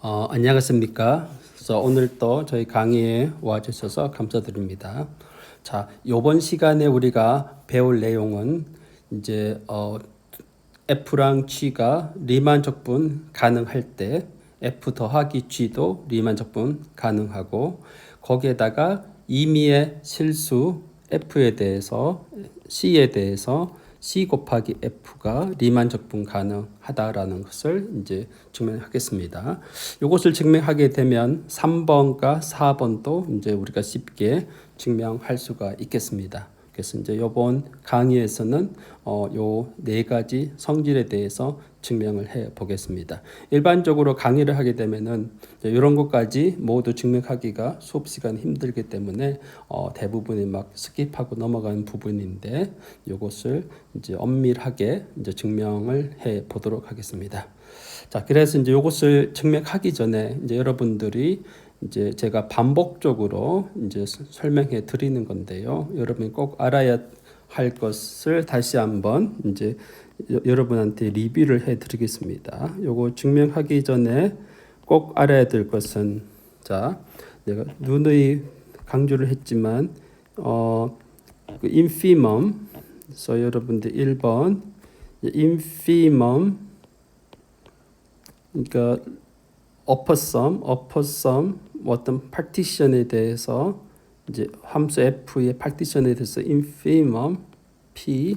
안녕하십니까. 그래서 오늘 또 저희 강의에 와주셔서 감사드립니다. 자, 이번 시간에 우리가 배울 내용은 이제 F랑 G가 리만 적분 가능할 때 F 더하기 G도 리만 적분 가능하고 거기에다가 임의의 실수 F에 대해서 C에 대해서 C 곱하기 F가 리만 적분 가능하다라는 것을 이제 증명하겠습니다. 이것을 증명하게 되면 3번과 4번도 이제 우리가 쉽게 증명할 수가 있겠습니다. 그래서 이제 이번 강의에서는 요 네 가지 성질에 대해서 증명을 해 보겠습니다. 일반적으로 강의를 하게 되면은 이런 것까지 모두 증명하기가 수업 시간 힘들기 때문에 대부분이 막 스킵하고 넘어가는 부분인데 이것을 이제 엄밀하게 이제 증명을 해 보도록 하겠습니다. 자, 그래서 이제 이것을 증명하기 전에 이제 여러분들이 이제 제가 반복적으로 이제 설명해 드리는 건데요. 여러분이 꼭 알아야 할 것을 다시 한번 이제 여러분한테 리뷰를 해 드리겠습니다. 요거 증명하기 전에 꼭 알아야 될 것은 자, 내가 누누이 강조를 했지만 그 infimum 그래서 여러분들 1번 infimum 그러니까 upper sum 어떤 파티션에 대해서 이제 함수 f의 파티션에 대해서 infimum p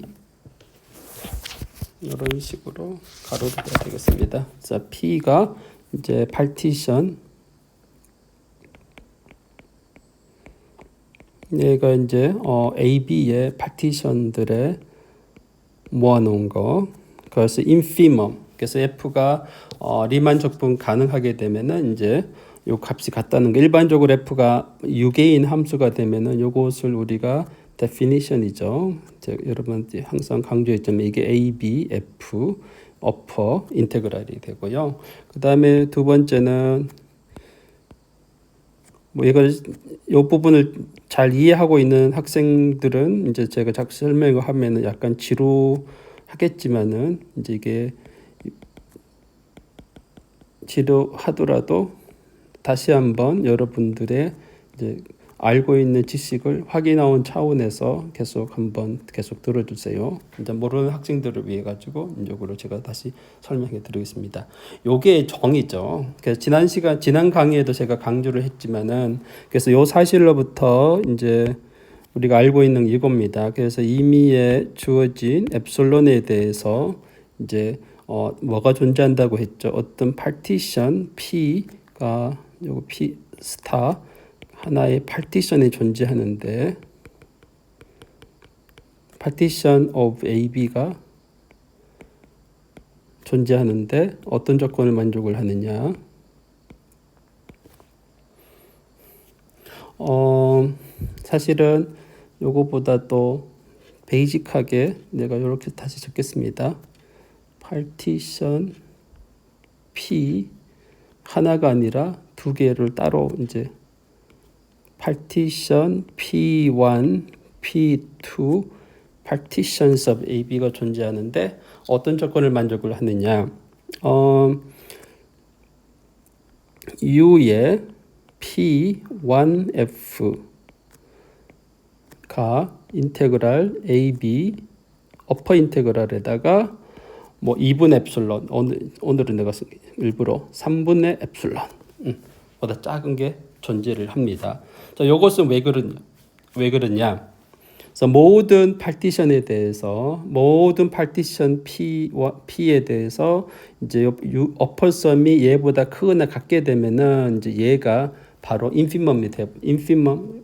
이런 식으로 가로를 해야 되겠습니다. 자, p가 이제 파티션 얘가 이제 A, B의 파티션들에 모아놓은 거 그래서 infimum 그래서 f가 리만 적분 가능하게 되면은 이제 요 값이 같다는 거. 일반적으로 f가 6개인 함수가 되면은 요것을 우리가 definition이죠. 제가 여러분한테 항상 강조했지만 이게 a, b, f upper 인테그랄이 되고요. 그 다음에 두 번째는 뭐 이걸 요 부분을 잘 이해하고 있는 학생들은 이제 제가 자꾸 설명을 하면은 약간 지루하겠지만은 이제 이게 지루하더라도 다시 한번 여러분들의 이제 알고 있는 지식을 확인하는 차원에서 계속 들어주세요. 이제 모르는 학생들을 위해 가지고 이쪽으로 제가 다시 설명해 드리겠습니다. 요게 정의죠. 그래서 지난 강의에도 제가 강조를 했지만은 그래서 요 사실로부터 이제 우리가 알고 있는 이겁니다. 그래서 임의에 주어진 엡실론에 대해서 이제 뭐가 존재한다고 했죠. 어떤 파티션 P가 요거 P 스타 하나의 파티션이 존재하는데 partition of AB가 존재하는데 어떤 조건을 만족을 하느냐 사실은 요거보다 또 베이직하게 내가 이렇게 다시 적겠습니다. partition P 하나가 아니라 두 개를 따로 이제 partition P1, P2, partitions of AB가 존재하는데 어떤 조건을 만족을 하느냐? U의 P1F가 인테그랄 AB 어퍼 인테그랄에다가 뭐 2분의 엡실론 오늘은 내가 일부러 3분의 엡실론 보다 작은 게 존재를 합니다. 자, 이것은 왜 그러냐? 그래서 모든 파티션에 대해서 모든 파티션 P에 대해서 이제 어퍼 썸이 얘보다 크거나 같게 되면은 이제 얘가 바로 infimum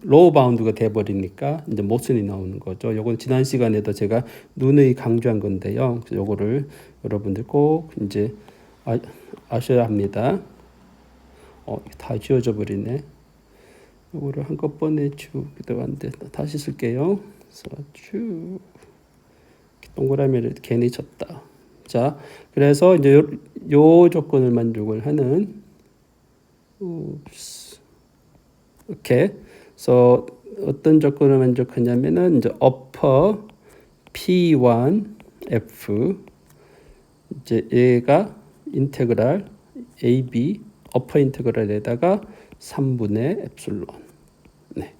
로우 바운드가 돼 버리니까 이제 모순이 나오는 거죠. 요건 지난 시간에도 제가 누누이 강조한 건데요. 그래서 요거를 여러분들 꼭 이제 아셔야 합니다. 다 지워져 버리네. 요거를 한꺼번에 쭉 들어갔는데 다시 쓸게요. 그래서 쭉 동그라미를 괜히 쳤다. 자, 그래서 이제 요 조건을 만족을 하는 오케이. 그래서 어떤 조건을 만족하냐면은 이제 upper P1F 이제 얘가 인테그랄 AB 어퍼 인테그랄에다가 3분의 엡실론. 네.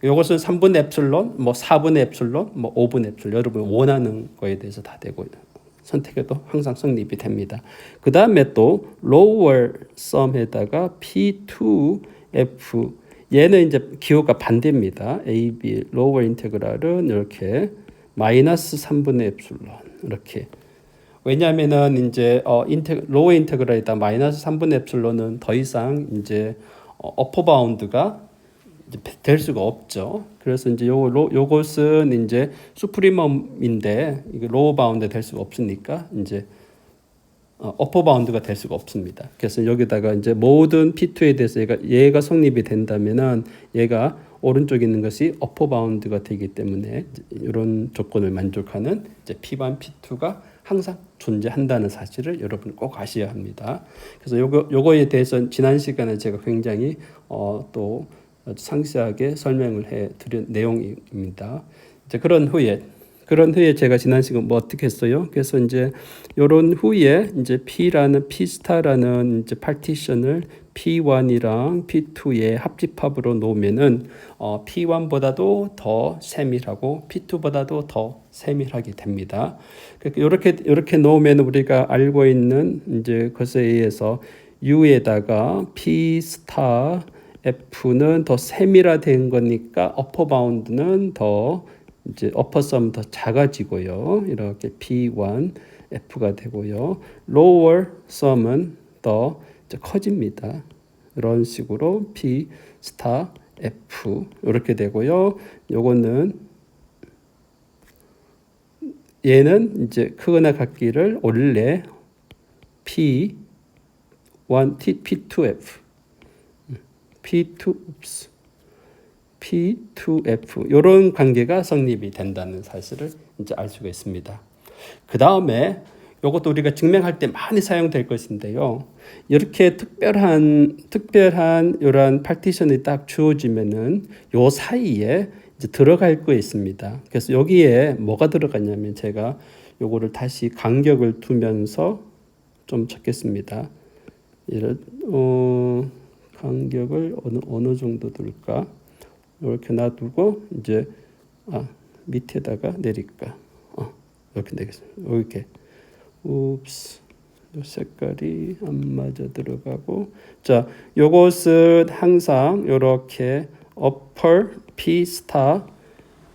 이것은 3분의 엡실론, 뭐 4분의 엡실론, 뭐 5분의 엡실론. 여러분 원하는 거에 대해서 다 되고 선택해도 항상 성립이 됩니다. 그 다음에 또 lower sum에다가 P2F. 얘는 이제 기호가 반대입니다. AB lower 인테그랄은 이렇게 마이너스 3분의 엡실론 이렇게. 왜냐하면은 이제 로어 인테그랄이다 마이너스 3분의 엡실론은 더 이상 이제 어퍼 바운드가 될 수가 없죠. 그래서 이제 요것은 이제 수프리멈인데 이게 로어 바운드 될 수가 없으니까 이제 어퍼 바운드가 될 수가 없습니다. 그래서 여기다가 이제 모든 P2에 대해서 얘가 성립이 된다면은 얘가 오른쪽에 있는 것이 어퍼 바운드가 되기 때문에 이런 조건을 만족하는 이제 P1, P2가 항상 존재한다는 사실을 여러분 꼭 아셔야 합니다. 그래서 요거에 대해서 지난 시간에 제가 굉장히 또 상세하게 설명을 해 드린 내용입니다. 이제 그런 후에 제가 지난 시간 뭐 어떻게 했어요? 그래서 이제 요런 후에 이제 P라는 이제 파티션을 P1이랑 P2의 합집합으로 놓으면은 P1보다도 더 세밀하고 P2보다도 더 세밀하게 됩니다. 이렇게 놓으면 우리가 알고 있는 이제 것에 의해서 U에다가 P 스타 F는 더 세밀화된 거니까 어퍼 바운드는 더 이제 어퍼 썸 더 작아지고요. 이렇게 P1 F가 되고요. lower sum은 더 커집니다. 이런 식으로 P 스타 F 이렇게 되고요. 요거는 얘는 이제 크거나 같기를 원래 P1 P2F P2F 이런 관계가 성립이 된다는 사실을 이제 알 수가 있습니다. 그 다음에 이것도 우리가 증명할 때 많이 사용될 것인데요. 이렇게 특별한 이런 파티션이 딱 주어지면은 요 사이에 이제 들어갈 거 있습니다. 그래서 여기에 뭐가 들어가냐면 제가 요거를 다시 간격을 두면서 좀 적겠습니다. 간격을 어느 정도 둘까? 이렇게 놔두고 이제 밑에다가 내릴까? 이렇게 되겠습니다. 이렇게. 옵스. 요 색깔이 안 맞아 들어가고. 자, 요것은 항상 이렇게 upper P 스타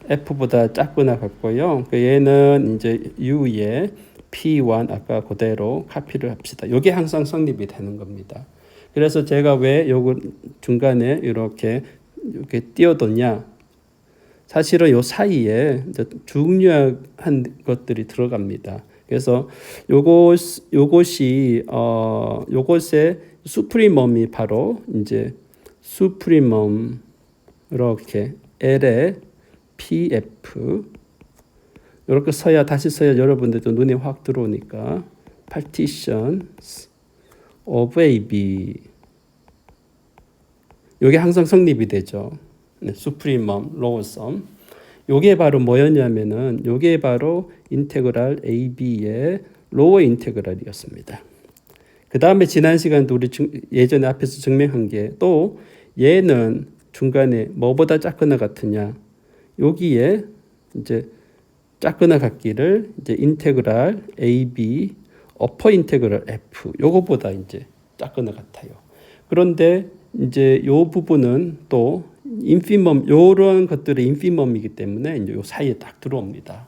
F보다 작거나 같고요. 얘는 이제 U의 P1 아까 그대로 카피를 합시다. 이게 항상 성립이 되는 겁니다. 그래서 제가 왜 요거 중간에 이렇게 띄워뒀냐? 사실은 요 사이에 중요한 것들이 들어갑니다. 그래서 요것의 수프리멈이 바로 이제 수프리멈 이렇게 L의 PF 이렇게 다시 써야 여러분들도 눈에 확 들어오니까 partitions of AB 이게 항상 성립이 되죠. 네, 수프리멈, 로어썸. 요게 바로 뭐였냐면은 요게 바로 인테그랄 AB의 로어 인테그랄이었습니다. 그 다음에 지난 시간도 우리 예전에 앞에서 증명한 게 또 얘는 중간에 뭐보다 작거나 같으냐 여기에 이제 작거나 같기를 이제 인테그랄 AB 어퍼 인테그랄 F 요거보다 이제 작거나 같아요. 그런데 이제 요 부분은 또 인피멈 요런 것들의 인피멈이기 때문에 이제 요 사이에 딱 들어옵니다.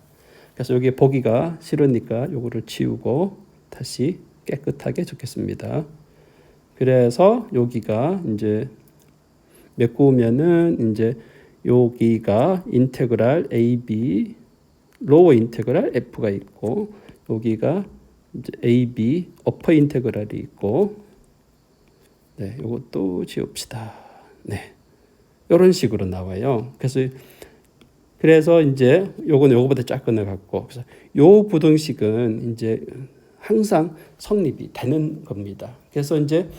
그래서 여기 보기가 싫으니까 요거를 지우고 다시 깨끗하게 적겠습니다. 그래서 여기가 이제 메꾸면은 이제 여기가 인테그랄 AB 로어 인테그랄 F가 있고 여기가 이제 AB 어퍼 인테그랄이 있고 네, 요것도 지웁시다. 네. 이런 식으로 나와요. 그래서 이제 요거는 요거보다 작거나 같고 그래서 요 부등식은 이제 항상 성립이 되는 겁니다. 그래서 이제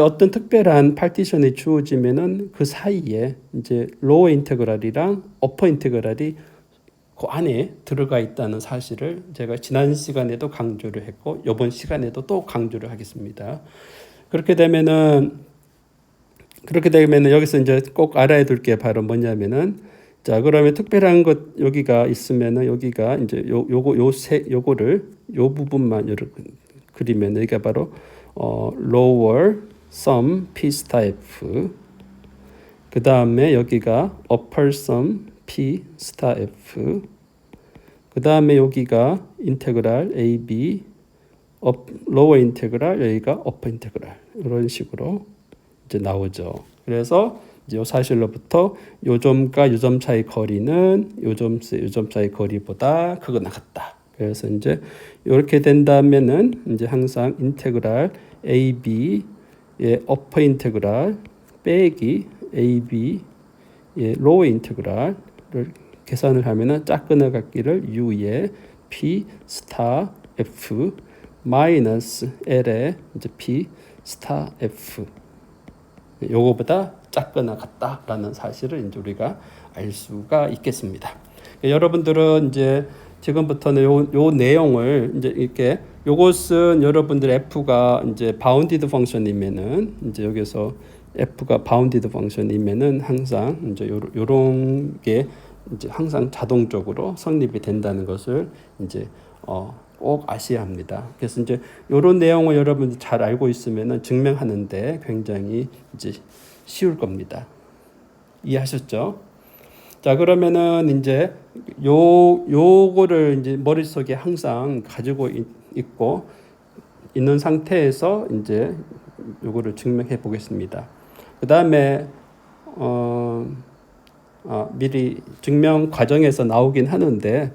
어떤 특별한 파티션이 주어지면은 그 사이에 이제 로어 인테그랄이랑 어퍼 인테그랄이 그 안에 들어가 있다는 사실을 제가 지난 시간에도 강조를 했고 이번 시간에도 또 강조를 하겠습니다. 그렇게 되면은 여기서 이제 꼭 알아야 될 게 바로 뭐냐면은 자 그러면 특별한 것 여기가 있으면은 여기가 이제 요거를 요 부분만 이렇게 그리면 여기가 바로 lower sum p 스타 f 그 다음에 여기가 upper sum p 스타 f 그 다음에 여기가 인테그랄 a b lower 인테그랄 여기가 upper 인테그랄 이런 식으로 이제 나오죠. 그래서 이제 요 사실로부터 요 점과 요 점 사이 거리는 요 점 사이 거리보다 크거나 같다. 그래서 이제 이렇게 된다면은 이제 항상 인테그랄 AB의 어퍼 인테그랄 빼기 AB의 로어 인테그랄을 계산을 하면은 짝끊어 갖기를 U의 P 스타 F 마이너스 L의 이제 P 스타 F 요거보다 작거나 같다라는 사실을 이제 우리가 알 수가 있겠습니다. 여러분들은 이제 지금부터는 요 내용을 이제 이렇게 요것은 여러분들 f가 이제 바운디드 펑션이면은 이제 여기서 f가 바운디드 펑션이면은 항상 이제 요런 게 이제 항상 자동적으로 성립이 된다는 것을 이제 꼭 아셔야 합니다. 그래서 이제 이런 내용을 여러분들 잘 알고 있으면은 증명하는데 굉장히 이제 쉬울 겁니다. 이해하셨죠? 자 그러면은 이제 요거를 이제 머릿속에 항상 가지고 있고 있는 상태에서 이제 요거를 증명해 보겠습니다. 그 다음에 미리 증명 과정에서 나오긴 하는데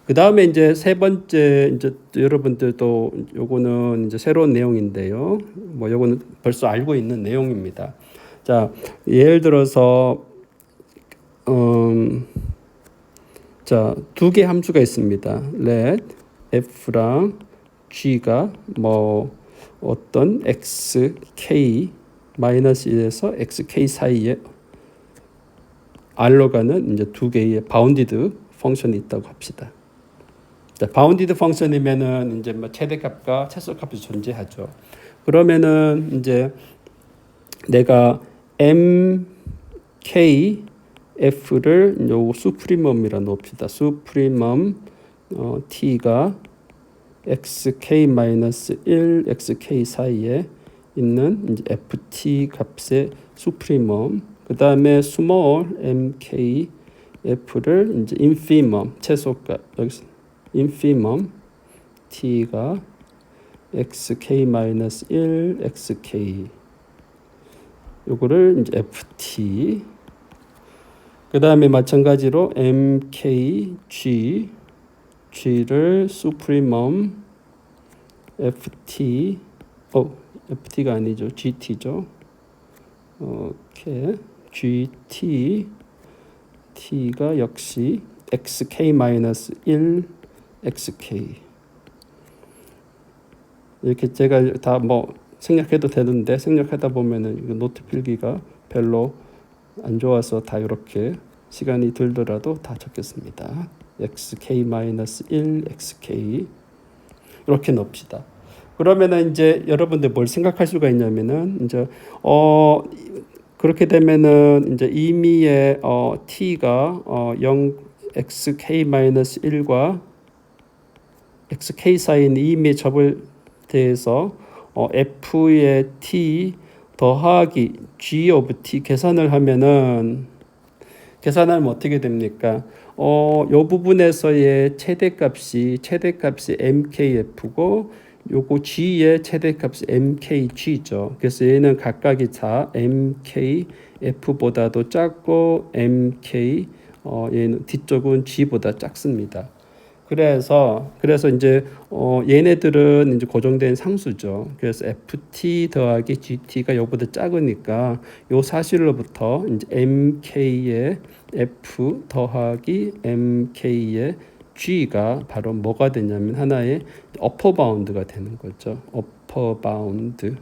그 다음에 이제 세 번째 이제 여러분들도 요거는 이제 새로운 내용인데요. 뭐 요거는 벌써 알고 있는 내용입니다. 자 예를 들어서 자 두 개 함수가 있습니다. let f랑 g가 뭐 어떤 xk 마이너스 1에서 xk 사이에 r로 가는 이제 두 개의 바운디드 펑션이 있다고 합시다. 자, 바운디드 펑션이면은 이제 뭐 최대값과 최소값이 존재하죠. 그러면은 이제 내가 mkf를 요 수프리멈이라 놓읍시다. 수프리멈 t가 xk-1, xk 사이에 있는 이제 ft 값의 수프리멈. 그 다음에 small mkf를 이제 infimum 최소값 여기서 infimum t가 xk-1 xk 요거를 이제 ft 그 다음에 마찬가지로 mkg g를 supremum ft가 아니죠 gt죠 오케이 gt t가 역시 xk-1 xk 이렇게 제가 다 뭐 생략해도 되는데 생략하다 보면은 이거 노트 필기가 별로 안 좋아서 다 이렇게 시간이 들더라도 다 적겠습니다. xk-1 xk 이렇게 넣읍시다. 그러면은 이제 여러분들 뭘 생각할 수가 있냐면은 이제 그렇게 되면은 이제 임의의 t가 0 xk-1과 xk 사이인 임의의 접을 대해서 f의 t 더하기 g of t 계산을 하면은 어떻게 됩니까? 요 부분에서의 최대값이 mkf고 요거 g의 최대값이 mkg죠. 그래서 얘는 각각이 다 mkf보다도 작고 mk 얘는 뒤쪽은 g보다 작습니다. 그래서 이제 얘네들은 이제 고정된 상수죠. 그래서 ft 더하기 gt가 요보다 작으니까 요 사실로부터 이제 mk의 f 더하기 mk의 g가 바로 뭐가 되냐면 하나의 어퍼 바운드가 되는 거죠. 어퍼 바운드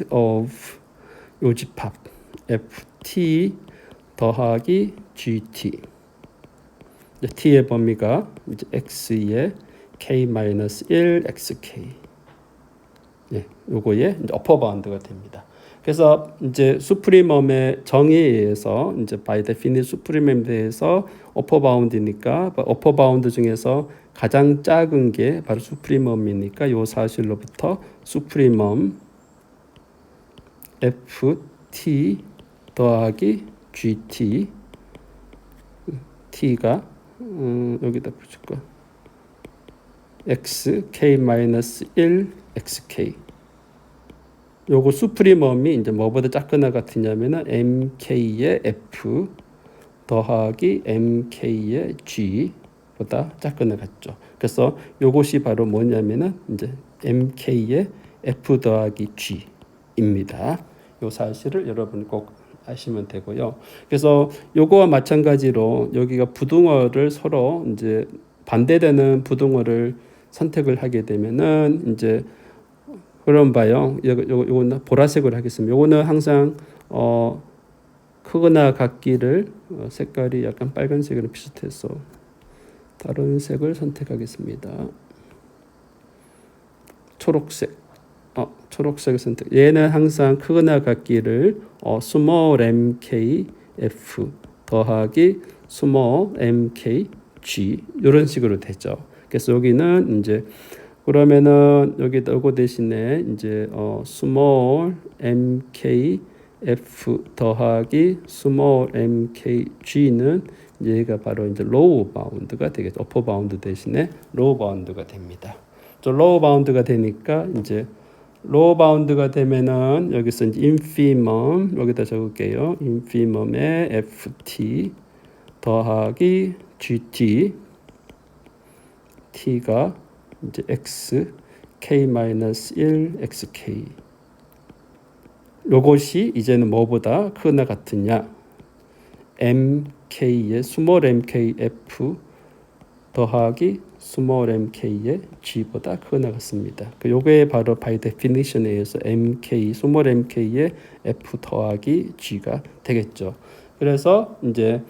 of 요집합 ft 더하기 gt. t의 범위가 이제 x의 k-1 xk. 예, 요거에 이제 어퍼 바운드가 됩니다. 그래서 이제 수프리멈의 정의에 의해서 이제 by definite 수프리멈에 대해서 어퍼 바운드니까 어퍼 바운드 중에서 가장 작은 게 바로 수프리멈이니까 요 사실로부터 수프리멈 ft 더하기 gt t가 여기다 붙일까? x k-1 xk. 요거 수프리멈이 이제 뭐보다 작거나 같으냐면은 mk의 f 더하기 mk의 g보다 작거나 같죠. 그래서 요것이 바로 뭐냐면은 이제 mk의 f 더하기 g입니다. 요 사실을 여러분 꼭 아시면 되고요. 그래서 요거와 마찬가지로 여기가 부등호를 서로 이제 반대되는 부등호를 선택을 하게 되면은 이제 그럼 봐요. 요거는 보라색으로 하겠습니다. 요거는 항상 크거나 같기를 색깔이 약간 빨간색으로 비슷해서 다른 색을 선택하겠습니다. 초록색. 초록색을 선택. 얘는 항상 크거나 같기를 small mk f 더하기 small mk g 이런 식으로 되죠. 그래서 여기는 이제 그러면은 여기다 요거 대신에 이제 small mk f 더하기 small mk g는 얘가 바로 이제 low bound가 되겠죠. upper bound 대신에 low bound가 됩니다. 저 low bound가 되니까 이제 low bound가 되면은 여기서 이제 infimum 여기다 적을게요. infimum의 ft 더하기 gt t가 이제 x k-1 xk. 요것이 이제는 뭐보다 크거나 같으냐? mk의 small mk f 더하기 small mk의 g보다 크거나 같습니다. 요게 바로 by definition에 의해서 mk small mk의 f 더하기 g가 되겠죠. 그래서 이제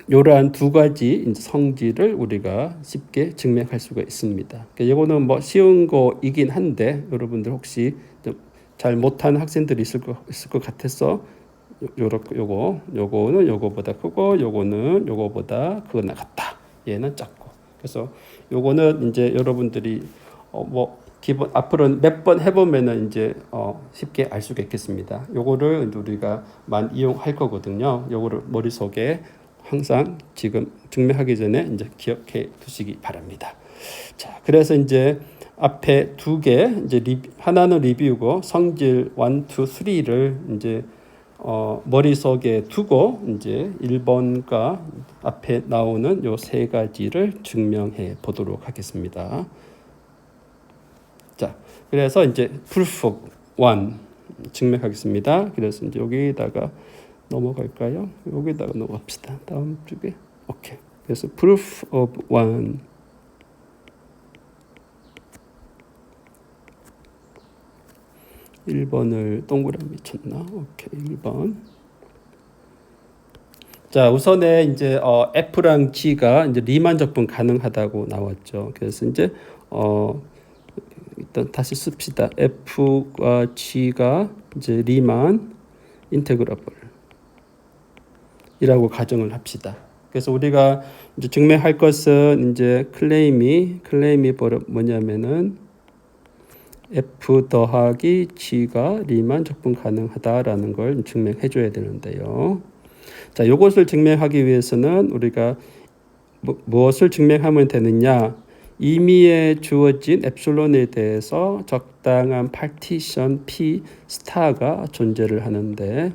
이러한 두 가지 이제 성질을 우리가 쉽게 증명할 수가 있습니다. 이거는 뭐 쉬운 거이긴 한데 여러분들 혹시 잘 못하는 학생들이 있을 것 같아서 요거는 요거보다 크고 요거는 요거보다 크거나 같다. 얘는 작고. 그래서 요거는 이제 여러분들이 뭐 기본 앞으로 몇 번 해보면은 이제 쉽게 알 수가 있겠습니다. 요거를 우리가 많이 이용할 거거든요. 요거를 머릿속에 항상 지금 증명하기 전에 이제 기억해 두시기 바랍니다. 자, 그래서 이제 앞에 두 개 이제 하나는 리뷰고 성질 1, 2, 3를 이제 머릿속에 두고 이제 1번과 앞에 나오는 요 세 가지를 증명해 보도록 하겠습니다. 자, 그래서 이제 proof of 1 증명하겠습니다. 그래서 이제 여기다가 넘어갈까요? 여기다가 넘어갑시다. 다음 쪽에 오케이. 그래서 proof of 1 1번을 동그라미 쳤나? 오케이. 1번. 자, 우선에 이제 F랑 G가 이제 리만 적분 가능하다고 나왔죠. 그래서 이제 일단 다시 씁시다. F과 G가 이제 리만 인테그러블 이라고 가정을 합시다. 그래서 우리가 이제 증명할 것은 이제 클레임이 뭐냐면은 F 더하기 G가 리만 적분 가능하다라는 걸 증명해 줘야 되는데요. 자, 이것을 증명하기 위해서는 우리가 무엇을 증명하면 되느냐? 임의에 주어진 엡실론에 대해서 적당한 파티션 P 스타가 존재를 하는데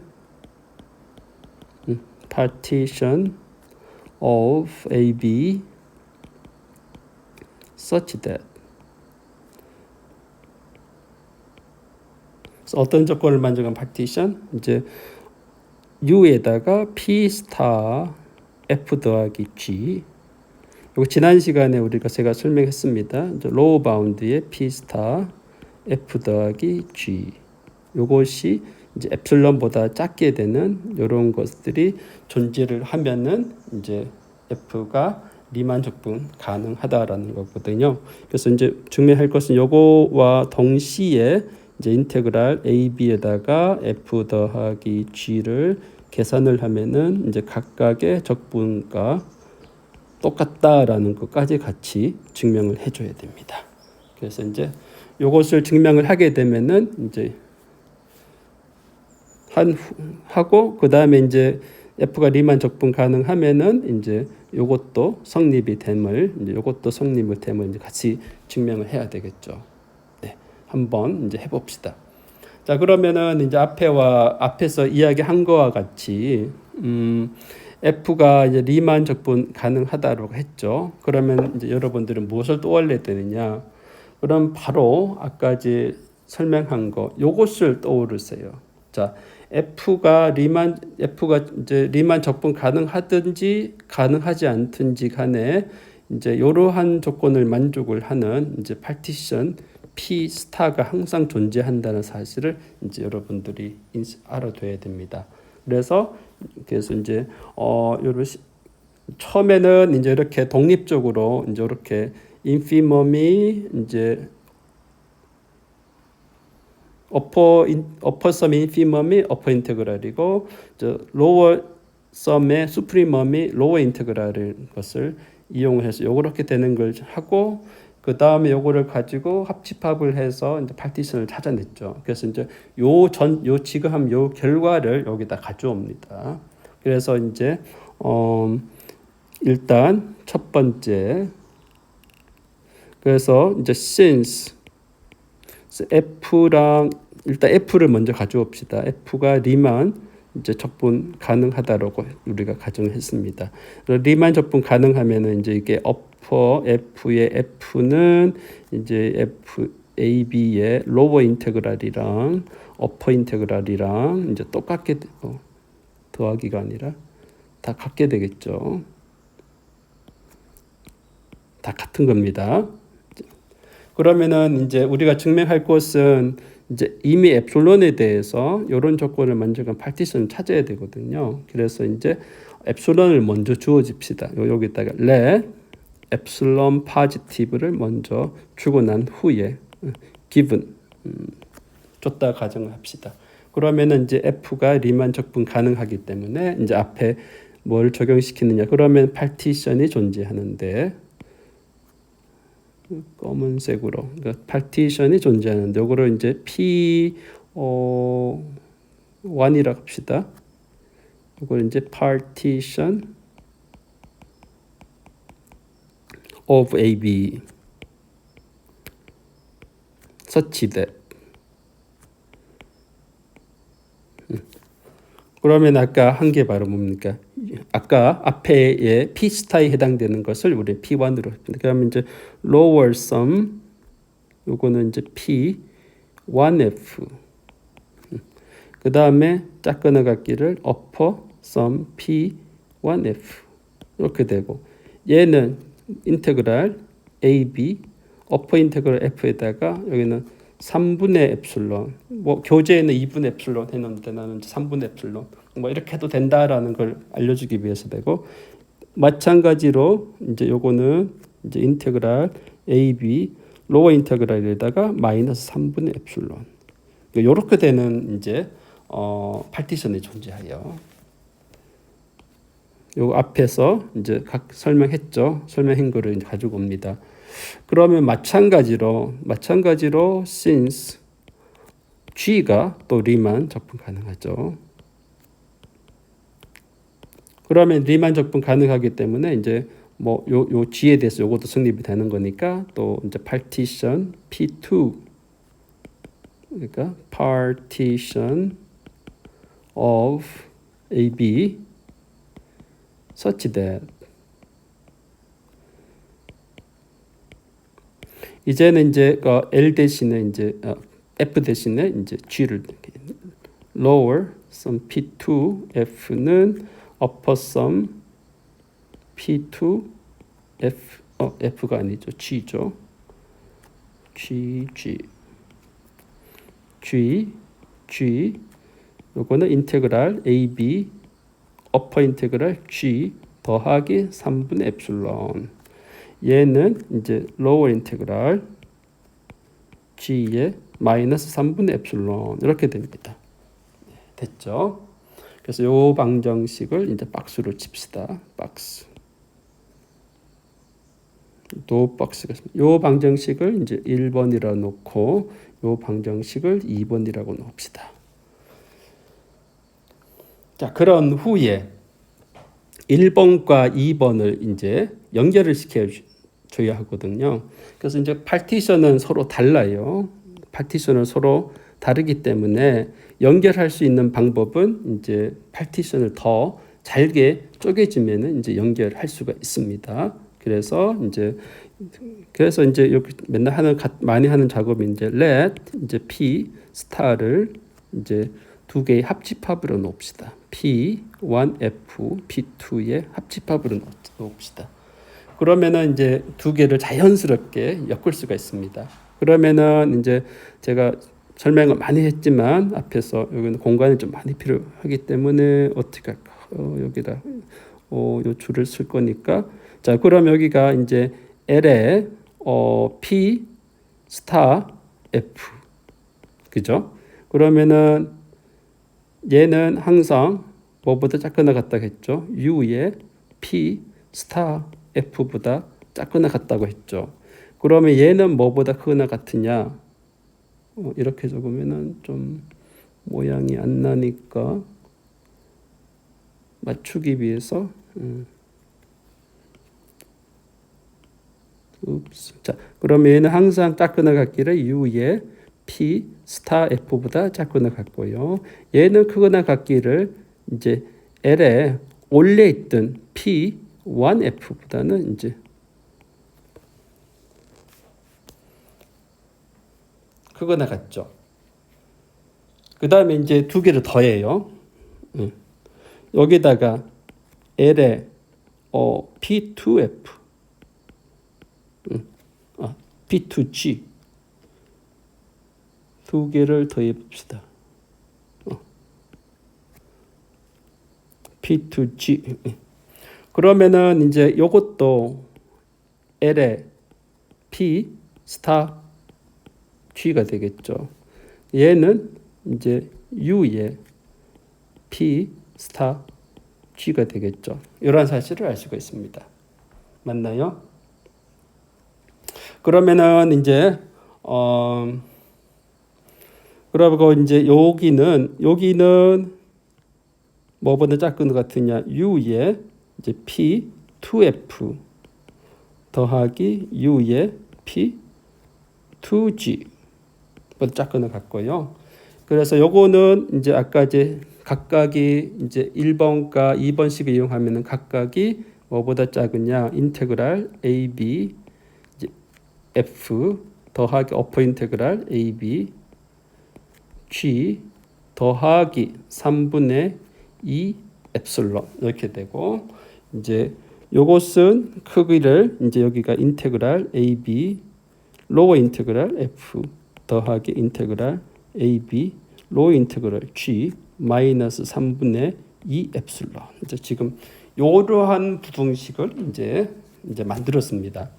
partition of AB such that 어떤 조건을 만족한 partition? 이제 U에다가 P 스타 F 더하기 G. 이거 지난 시간에 제가 설명했습니다. 로우 바운드의 P 스타 F 더하기 G. 이것이 이제 엡실론보다 작게 되는 이런 것들이 존재를 하면은 이제 F가 리만 적분 가능하다라는 거거든요. 그래서 이제 증명할 것은 요거와 동시에 이제 인테그랄 AB에다가 F 더하기 G를 계산을 하면은 이제 각각의 적분과 똑같다라는 것까지 같이 증명을 해줘야 됩니다. 그래서 이제 요것을 증명을 하게 되면은 이제 하고 그 다음에 이제 F가 리만 적분 가능하면은 이제 요것도 성립이 됨을 이제 요것도 성립을 됨을 이제 같이 증명을 해야 되겠죠. 네, 한번 이제 해봅시다. 자 그러면은 이제 앞에서 이야기한 거와 같이 F가 이제 리만 적분 가능하다고 했죠. 그러면 이제 여러분들은 무엇을 떠올려야 되느냐? 그럼 바로 아까 이제 설명한 거 요것을 떠오르세요. 자, F가 이제 리만 적분 가능하든지 가능하지 않든지 간에 이제 이러한 조건을 만족을 하는 이제 파티션 P 스타가 항상 존재한다는 사실을 이제 여러분들이 알아둬야 됩니다. 그래서 이제 처음에는 이제 이렇게 독립적으로 이제 이렇게 인피멈이 이제 어퍼 썸 인피멈이 어퍼 인테그랄이고 로어 썸의 수프리멈이 로어 인테그랄인 것을 이용해서 요렇게 되는 걸 하고 그 다음에 요거를 가지고 합집합을 해서 이제 파티션을 찾아냈죠. 그래서 이제 요 지금 요 결과를 여기다 가져옵니다. 그래서 이제 일단 첫 번째 그래서 이제 since F랑 일단 F를 먼저 가져옵시다. F가 리만 이제 적분 가능하다라고 우리가 가정했습니다. 리만 적분 가능하면은 이제 이게 어퍼 F의 F는 이제 F AB의 로어 인테그랄이랑 어퍼 인테그랄이랑 이제 똑같게 더하기가 아니라 다 같게 되겠죠. 다 같은 겁니다. 그러면은 이제 우리가 증명할 것은 이제 이미 엡실론에 대해서 이런 조건을 만족한 파티션을 찾아야 되거든요. 그래서 이제 엡실론을 먼저 주어집시다. 여기다가 let 엡실론 포지티브를 먼저 주고 난 후에 given 줬다 가정을 합시다. 그러면은 이제 F가 리만 적분 가능하기 때문에 이제 앞에 뭘 적용시키느냐? 그러면 파티션이 존재하는데 검은색으로 그러니까 파티션이 존재하는데 이거를 이제 P1이라고 합시다. 이걸 이제 partition of AB such that 그러면 아까 한 게 바로 뭡니까? 아까 앞에의 P 스타에 해당되는 것을 우리 P1으로 했습니다. 그러면 이제 lower sum 요거는 이제 P1F 그 다음에 짝거나 같기를 upper sum P1F 이렇게 되고 얘는 인테그랄 AB upper 인테그랄 F에다가 여기는 3분의 엡실론 뭐 교재에는 2분의 엡실론 해놓는데 나는 3분의 엡실론 뭐 이렇게 해도 된다라는 걸 알려주기 위해서 되고 마찬가지로 이제 요거는 이제 인테그랄 AB 로어 인테그랄에다가 마이너스 3분의 엡실론 요렇게 되는 이제 파티션이 존재하여 요 앞에서 이제 각 설명한 거를 이제 가지고 옵니다. 그러면 마찬가지로 since G가 또 리만 적분 가능하죠. 그러면 리만 적분 가능하기 때문에 이제 뭐 요 G에 대해서 요것도 성립이 되는 거니까 또 이제 partition P2 그러니까 partition of AB such that 이제는 이제 L 대신에 이제 F 대신에 이제 G를 lower sum P2 F는 upper sum P2 F F가 아니죠 G죠. G 요거는 인테그랄 AB 어퍼 인테그랄 G 더하기 3분의 엡실론. 얘는 이제 로어 인테그랄 G의 마이너스 3분의 엡실론 이렇게 됩니다. 됐죠? 그래서 요 방정식을 이제 박스로 칩시다. 박스. 또 박스가 요 방정식을 이제 1번이라 놓고 요 방정식을 2번이라고 놓읍시다. 자, 그런 후에 1번과 2번을 이제 연결을 시켜 줘야 하거든요. 그래서 이제 파티션은 서로 달라요. 파티션은 서로 다르기 때문에 연결할 수 있는 방법은 이제 파티션을 더 잘게 쪼개지면은 이제 연결할 수가 있습니다. 그래서 이제 여기 맨날 많이 하는 작업이 이제 let 이제 p 스타를 이제 두 개의 합집합으로 놓읍시다. P1F, P2의 합집합으로 놓읍시다. 그러면은 이제 두 개를 자연스럽게 엮을 수가 있습니다. 그러면은 이제 제가 설명을 많이 했지만 앞에서 여기는 공간이 좀 많이 필요하기 때문에 어떻게 할까? 여기다 요 줄을 쓸 거니까 자, 그럼 여기가 이제 L에 P 스타 F 그죠? 그러면은 얘는 항상 뭐보다 작거나 같다고 했죠? U의 P 스타 F보다 작거나 같다고 했죠. 그러면 얘는 뭐보다 크거나 같으냐? 이렇게 적으면은 좀 모양이 안 나니까 맞추기 위해서 자, 그러면 얘는 항상 작거나 같기를 U의 P 스타 F보다 작거나 같고요. 얘는 크거나 같기를 이제 L에 올려 있던 P1F보다는 이제 크거나 같죠. 그 다음에 이제 두 개를 더해요. 여기다가 L에 P2F, P2G 두 개를 더해 봅시다. P2G 그러면은 이제 요것도 L에 P 스타 G가 되겠죠. 얘는 이제 U의 P 스타 G가 되겠죠. 이런 사실을 알 수가 있습니다. 맞나요? 그러면은 이제 그러고 이제 여기는 뭐보다 작은 것 같으냐? U의 이제 P2F 더하기 U의 P2G 보다 작은 것 같고요. 그래서 요거는 이제 아까 이제 각각이 이제 1번과 2번씩을 이용하면은 각각이 뭐보다 작으냐? 인테그랄 AB 이제 F 더하기 어퍼 인테그랄 AB G 더하기 3분의 2 엡실론 이렇게 되고 이제 요것은 크기를 이제 여기가 인테그랄 AB 로어 인테그랄 F 더하기 인테그랄 AB 로어 인테그랄 G 마이너스 3분의 2 엡실론 이제 지금 이러한 부등식을 이제 만들었습니다.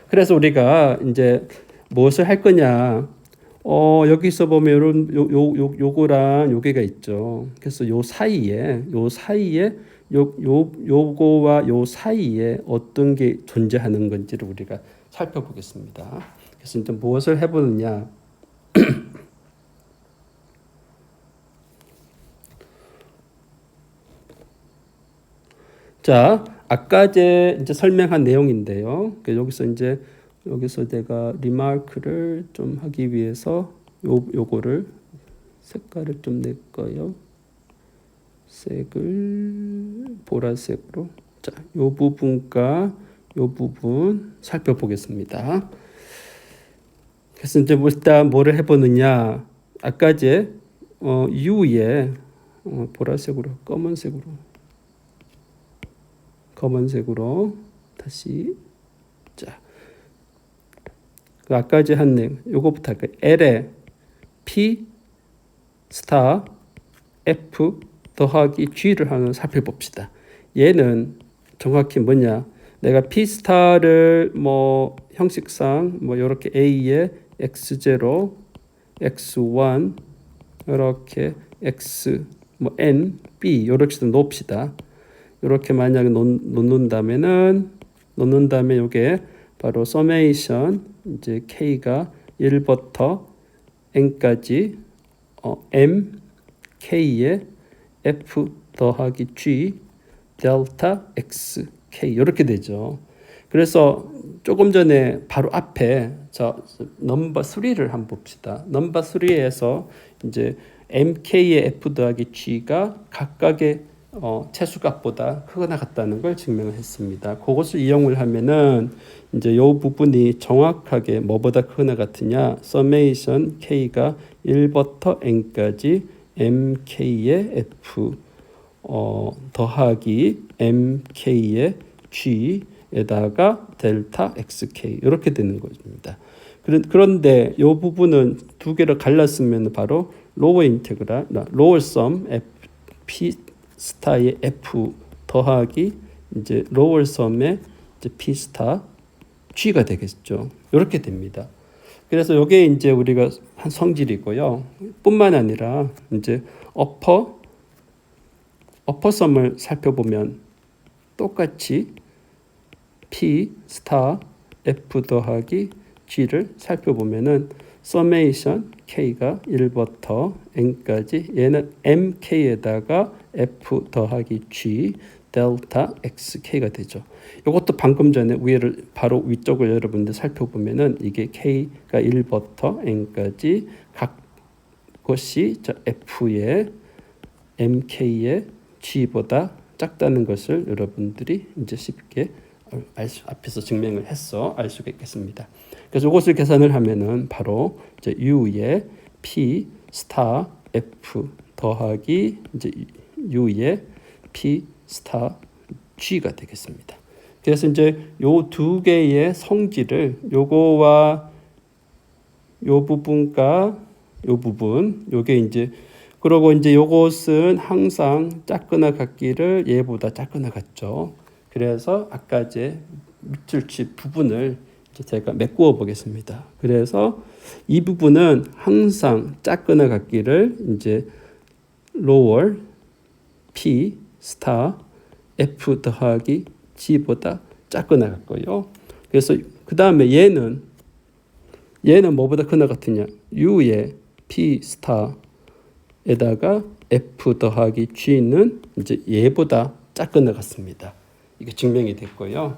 그래서 우리가 이제 무엇을 할 거냐? 여기서 보면 요거랑 요게가 있죠. 그래서 요 사이에 요거와 요 사이에 어떤 게 존재하는 건지를 우리가 살펴보겠습니다. 그래서 이제 무엇을 해보느냐? 자, 아까 이제 설명한 내용인데요. 여기서 내가 리마크를 좀 하기 위해서 요거를 색깔을 좀 낼까요? 색을 보라색으로. 자, 요 부분과 요 부분 살펴보겠습니다. 그래서 이제 일단 뭐를 해보느냐? 아까 이제 U에 보라색으로 검은색으로 다시 자. 아까 이제 한 내용 요거부터 할까요? L에 P 스타 F 더하기 G를 한번 살펴봅시다. 얘는 정확히 뭐냐? 내가 P 스타를 뭐 형식상 뭐 이렇게 A에 X0, X1 이렇게 X 뭐 N, B 이렇게 놓읍시다. 이렇게 만약에 놓는다면 이게 바로 서메이션 이제 K가 1부터 N까지 M K의 F 더하기 G 델타 X K 이렇게 되죠. 그래서 조금 전에 바로 앞에 넘버 3를 한번 봅시다. 넘버 3에서 이제 MK의 F 더하기 G가 각각의 최수값보다 크거나 같다는 걸 증명을 했습니다. 그것을 이용을 하면은 이제 이 부분이 정확하게 뭐보다 크거나 같으냐? 서메이션 K가 1부터 N까지 MK의 F 더하기 MK의 G에다가 델타 XK 이렇게 되는 것입니다. 그런데 이 부분은 두 개를 갈랐으면 바로 로어 인테그랄, 로어 썸 P 스타의 F 더하기 이제 로어 썸의 이제 P 스타 G가 되겠죠. 이렇게 됩니다. 그래서 이게 이제 우리가 한 성질이고요. 뿐만 아니라 이제 어퍼 썸을 살펴보면 똑같이 P 스타 F 더하기 G를 살펴보면은 서메이션 K가 1부터 N까지 얘는 MK에다가 F 더하기 G 델타 XK가 되죠. 이것도 방금 전에 위를 바로 위쪽을 여러분들 살펴보면은 이게 K가 1부터 N까지 각 것이 F의 MK의 G보다 작다는 것을 여러분들이 이제 쉽게 앞에서 증명을 해서 알 수가 있겠습니다. 그래서 이것을 계산을 하면은 바로 이제 U의 P 스타 F 더하기 이제 U의 P 스타 G가 되겠습니다. 그래서 이제 요 두 개의 성질을 요거와 요 부분과 요 부분 요게 이제 그러고 이제 요것은 항상 작거나 같기를 얘보다 작거나 같죠. 그래서 아까 이제 밑줄치 부분을 이제 제가 메꾸어 보겠습니다. 그래서 이 부분은 항상 작거나 같기를 이제 lower P 스타 F 더하기 G보다 작거나 같고요. 그래서 그 다음에 얘는 뭐보다 크나 같으냐? U의 P 스타에다가 F 더하기 G는 이제 얘보다 작거나 같습니다. 이게 증명이 됐고요.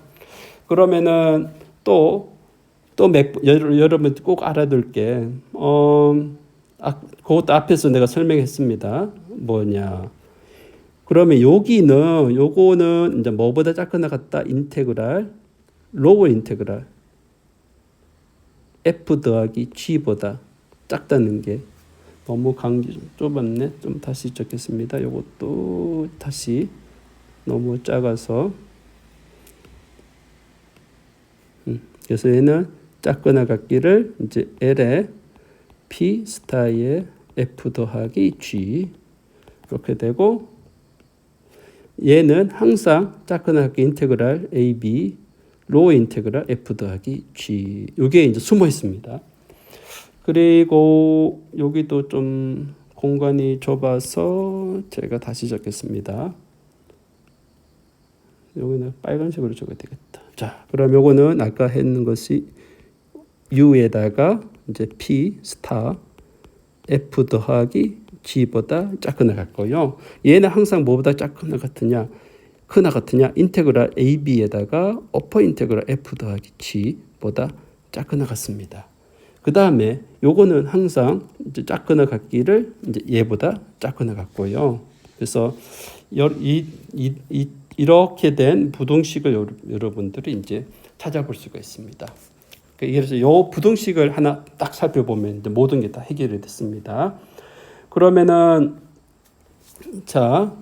그러면은 여러분 꼭 알아둘 게 그것도 앞에서 내가 설명했습니다. 뭐냐? 그러면 요거는 이제 뭐보다 작거나 같다? 인테그랄, 로워 인테그랄 F 더하기 G보다 작다는 게 너무 강조 좀 좁았네. 좀 다시 적겠습니다. 요것도 다시 너무 작아서 그래서 얘는 작거나 같기를 이제 L의 P 스타의 F 더하기 G 이렇게 되고 얘는 항상 작거나 같기 인테그랄 AB 로어 인테그랄 F 더하기 G 이게 이제 숨어 있습니다. 그리고 여기도 좀 공간이 좁아서 제가 다시 적겠습니다. 여기는 빨간색으로 적어야 되겠다. 자, 그럼 요거는 아까 했는 것이 U에다가 이제 P 스타 F 더하기 G보다 작거나 같고요. 얘는 항상 뭐보다 작거나 같으냐? 크나 같으냐? 인테그랄 AB에다가 어퍼 인테그랄 F 더하기 G보다 작거나 같습니다. 그 다음에 요거는 항상 이제 작거나 같기를 이제 얘보다 작거나 같고요. 그래서 이렇게 된 부등식을 여러분들이 이제 찾아볼 수가 있습니다. 그래서 요 부등식을 하나 딱 살펴보면 이제 모든 게 다 해결이 됐습니다. 그러면은 자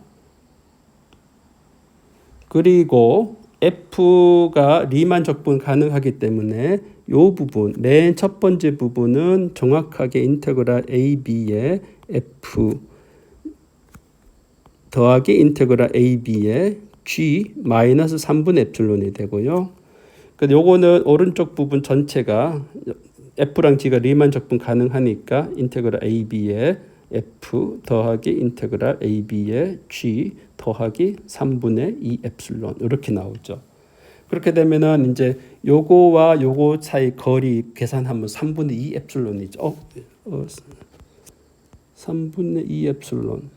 그리고 F가 리만 적분 가능하기 때문에 요 부분 맨 첫 번째 부분은 정확하게 인테그랄 AB의 F 더하기 인테그랄 AB의 G 마이너스 3분의 에플론이 되고요. 근데 요거는 오른쪽 부분 전체가 F랑 G가 리만 적분 가능하니까 인테그랄 AB의 F 더하기 인테그랄 AB의 G 더하기 3분의 2 엡실론 이렇게 나오죠. 그렇게 되면은 이제 요거와 요거 사이 거리 계산하면 3분의 2 엡실론이죠. 3분의 2 엡실론.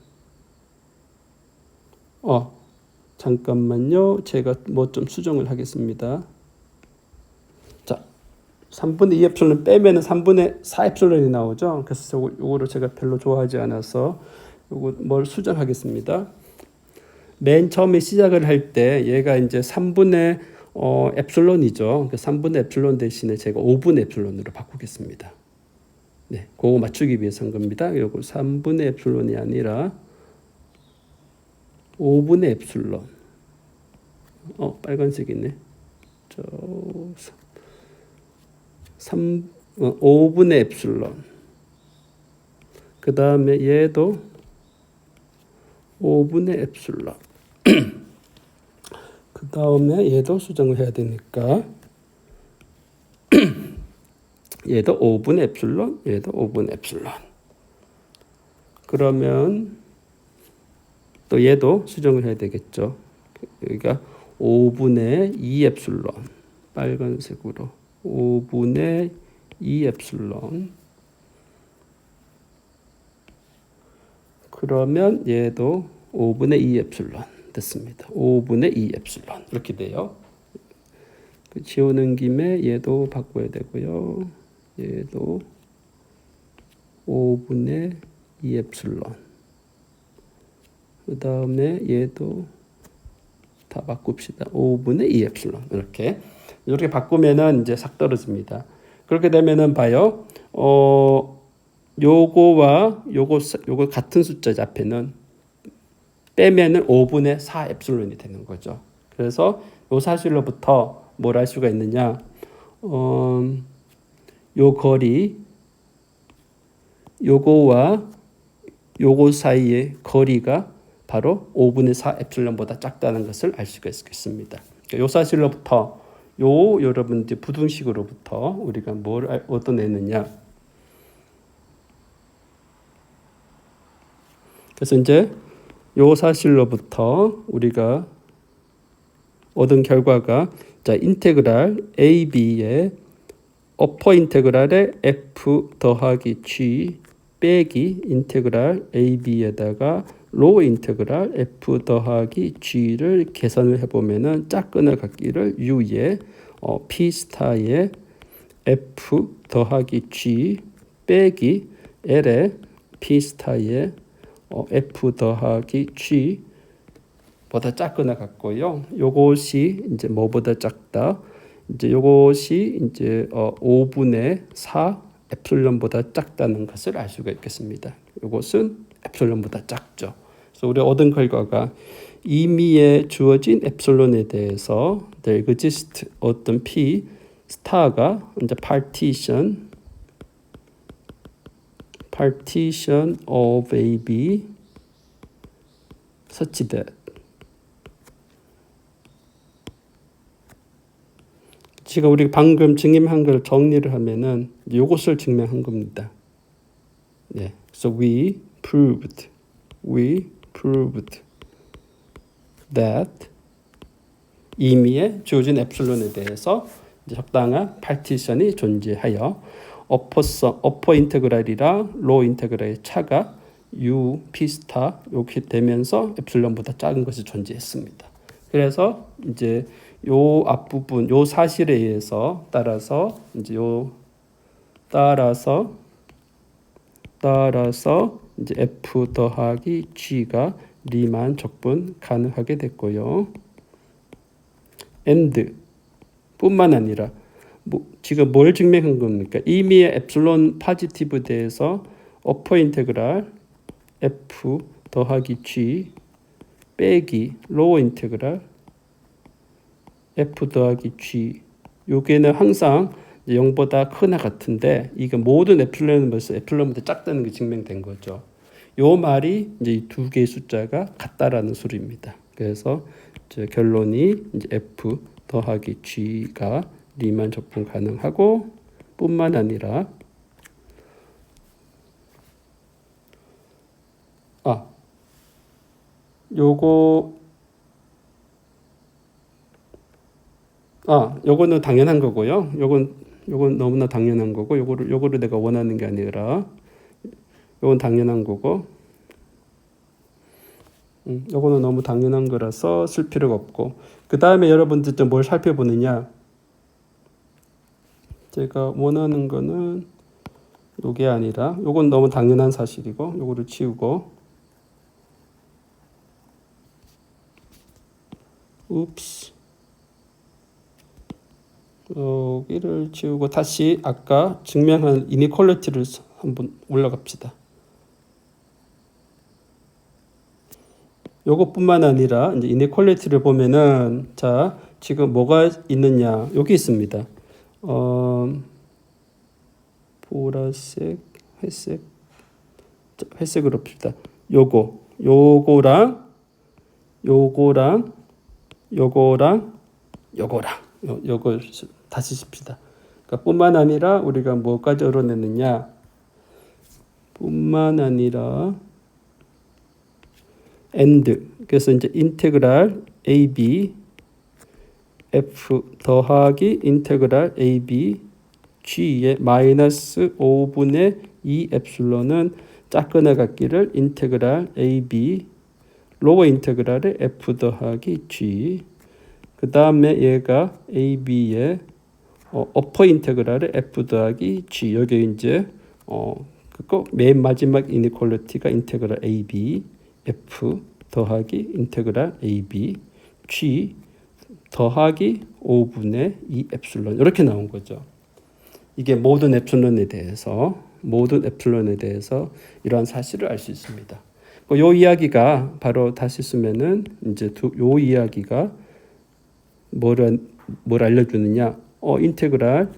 잠깐만요. 제가 뭐 좀 수정을 하겠습니다. 자, 3분의 2 엡실론 빼면은 3분의 4 엡실론이 나오죠. 그래서 요거를 제가 별로 좋아하지 않아서 요거 뭘 수정하겠습니다. 맨 처음에 시작을 할 때 얘가 이제 3분의 엡실론이죠. 3분의 엡실론 대신에 제가 5분의 엡실론으로 바꾸겠습니다. 네, 그거 맞추기 위해서 한 겁니다. 요거 3분의 엡실론이 아니라 5분의 엡실론. 빨간색이네. 5분의 엡실론. 그 다음에 얘도 5분의 엡실론. 그 다음에 얘도 수정을 해야 되니까 얘도 5분의 엡실론, 얘도 5분의 엡실론. 그러면 또 얘도 수정을 해야 되겠죠. 여기가 5분의 2 엡실론. 빨간색으로 5분의 2 엡실론. 그러면 얘도 5분의 2 엡실론 됐습니다. 5분의 2 엡실론 이렇게 돼요. 지우는 김에 얘도 바꿔야 되고요. 얘도 5분의 2 엡실론. 그 다음에 얘도 다 바꿉시다. 5분의 2 엡실론 이렇게 바꾸면은 이제 싹 떨어집니다. 그렇게 되면은 봐요. 요거와 요거 같은 숫자 앞에는 빼면은 5분의 4 엡실론이 되는 거죠. 그래서 요 사실로부터 뭘 알 수가 있느냐? 요 거리 요거와 요거 사이의 거리가 바로 5분의 4 엡실론보다 작다는 것을 알 수가 있겠습니다. 그러니까 요 사실로부터 여러분들 부등식으로부터 우리가 뭘 얻어내느냐? 그래서 이제 요 사실로부터 우리가 얻은 결과가 자 인테그랄 AB의 어퍼 인테그랄의 F 더하기 G 빼기 인테그랄 AB에다가 로우 인테그랄 F 더하기 G를 계산을 해보면은 짝끈을 갖기를 U의 P 스타의 F 더하기 G 빼기 L의 P 스타의 F 더하기 G 보다 짝끈을 갖고요. 요것이 이제 뭐보다 작다. 이제 요것이 이제 5분의 4 엡실론보다 작다는 것을 알 수가 있겠습니다. 요것은 엡실론보다 작죠. 그래서 우리 얻은 결과가 임의에 주어진 엡실론에 대해서 there exists 어떤 P 스타가 이제 partition of AB such that 지금 우리 방금 증명한 걸 정리를 하면은 이것을 증명한 겁니다. 네, so we proved that 임의에 주어진 엡실론에 대해서 적당한 파티션이 존재하여 어퍼 인테그랄이랑 로우 인테그랄의 차가 U, P 스타 이렇게 되면서 엡실론보다 작은 것이 존재했습니다. 그래서 이제 요 앞부분 요 사실에 의해서 따라서 이제 따라서 이제 F 더하기 G가 리만 적분 가능하게 됐고요. and 뿐만 아니라 지금 뭘 증명한 겁니까? 임의의 엡실론 파지티브 대해서 어퍼 인테그랄 F 더하기 G 빼기 로우 인테그랄 F 더하기 G 요게는 항상 0보다 크나 같은데 이게 모든 엡실론은 벌써 엡실론보다 작다는 게 증명된 거죠. 요 말이 이제 이 두 개의 숫자가 같다라는 소리입니다. 그래서 이제 결론이 이제 F 더하기 G가 리만 적분 가능하고 뿐만 아니라 요거는 당연한 거고요. 요건 너무나 당연한 거고 요거를 내가 원하는 게 아니라 요건 당연한 거고 요거는 너무 당연한 거라서 쓸 필요가 없고 그 다음에 여러분들 좀 뭘 살펴보느냐 제가 원하는 거는 요게 아니라 요건 너무 당연한 사실이고 요거를 치우고 여기를 지우고 다시 아까 증명한 이니퀄리티를 한번 올라갑시다. 요것뿐만 아니라 이제 이니퀄리티를 보면은 자 지금 뭐가 있느냐 여기 있습니다. 보라색, 회색으로 봅시다. 요거랑 요걸 다시 씁시다. 그러니까 뿐만 아니라 우리가 뭐까지 얻어냈느냐? 뿐만 아니라 and 그래서 이제 인테그랄 AB F 더하기 인테그랄 AB G의 마이너스 5분의 2 엡실론은 짝끈해 갖기를 인테그랄 AB 로워 인테그랄의 F 더하기 G 그 다음에 얘가 AB의 어퍼 인테그랄의 F 더하기 G 여기 이제 그거 맨 마지막 이니퀄리티가 인테그랄 AB F 더하기 인테그랄 AB G 더하기 5분의 2 엡실론 이렇게 나온 거죠. 이게 모든 엡실론에 대해서 이러한 사실을 알 수 있습니다. 요 이야기가 바로 다시 쓰면은 이제 요 이야기가 뭘 알려주느냐? 인테그랄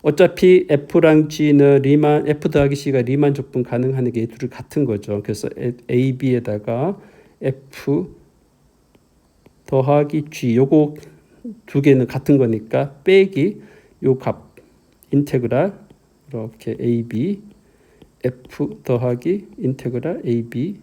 어차피 F랑 G는 리만 F 더하기 C가 리만 적분 가능한 게 둘이 같은 거죠. 그래서 AB에다가 F 더하기 G 요거 두 개는 같은 거니까 빼기 요 값 인테그랄 이렇게 AB F 더하기 인테그랄 AB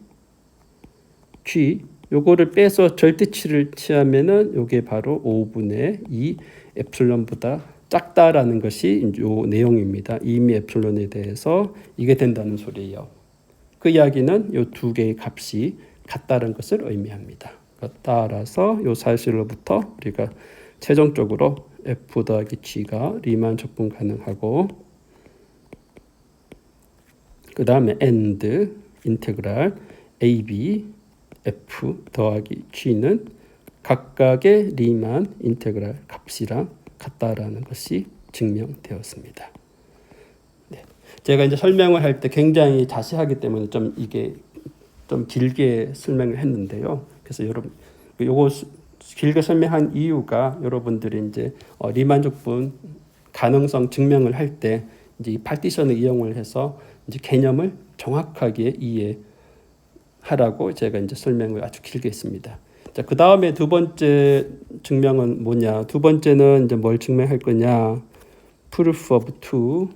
G 요거를 빼서 절대치를 취하면은 요게 바로 5분의 2 엡실론보다 작다라는 것이 요 내용입니다. 이미 엡실론에 대해서 이게 된다는 소리예요. 그 이야기는 요 두 개의 값이 같다는 것을 의미합니다. 따라서 요 사실로부터 우리가 최종적으로 F 더하기 G가 리만 적분 가능하고 그 다음에 and 인테그랄 AB F 더하기 G는 각각의 리만 인테그랄 값이랑 같다라는 것이 증명되었습니다. 네. 제가 이제 설명을 할 때 굉장히 자세하기 때문에 좀 이게 좀 길게 설명을 했는데요. 그래서 여러분 요거 길게 설명한 이유가 여러분들이 이제 리만 적분 가능성 증명을 할 때 이제 이 파티션을 이용을 해서 이제 개념을 정확하게 이해하라고 제가 이제 설명을 아주 길게 했습니다. 자, 그 다음에 두 번째 증명은 뭐냐? 두 번째는 이제 뭘 증명할 거냐? Proof of two.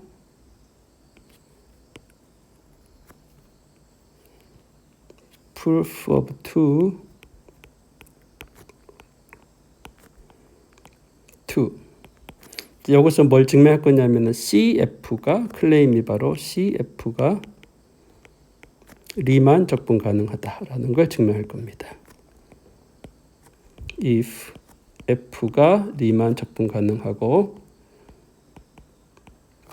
Proof of two. 여기서 뭘 증명할 거냐면은 CF가 클레임이 바로 CF가 리만 적분 가능하다라는 걸 증명할 겁니다. If F가 리만 적분 가능하고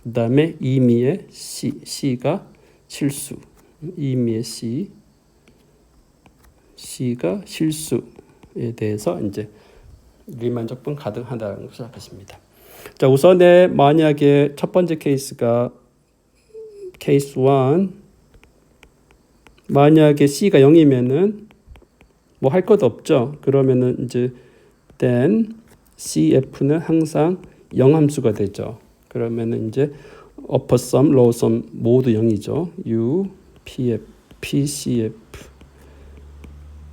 그 다음에 임의의 C가 실수 임의의 C가 실수에 대해서 이제 리만 적분 가능하다는 것을 하겠습니다. 자, 우선에 만약에 첫 번째 케이스가 케이스 1 만약에 C가 0이면은 뭐 할 것 없죠. 그러면은 이제 then CF는 항상 0함수가 되죠. 그러면은 이제 upper sum, lower sum 모두 0이죠. U, PF PCF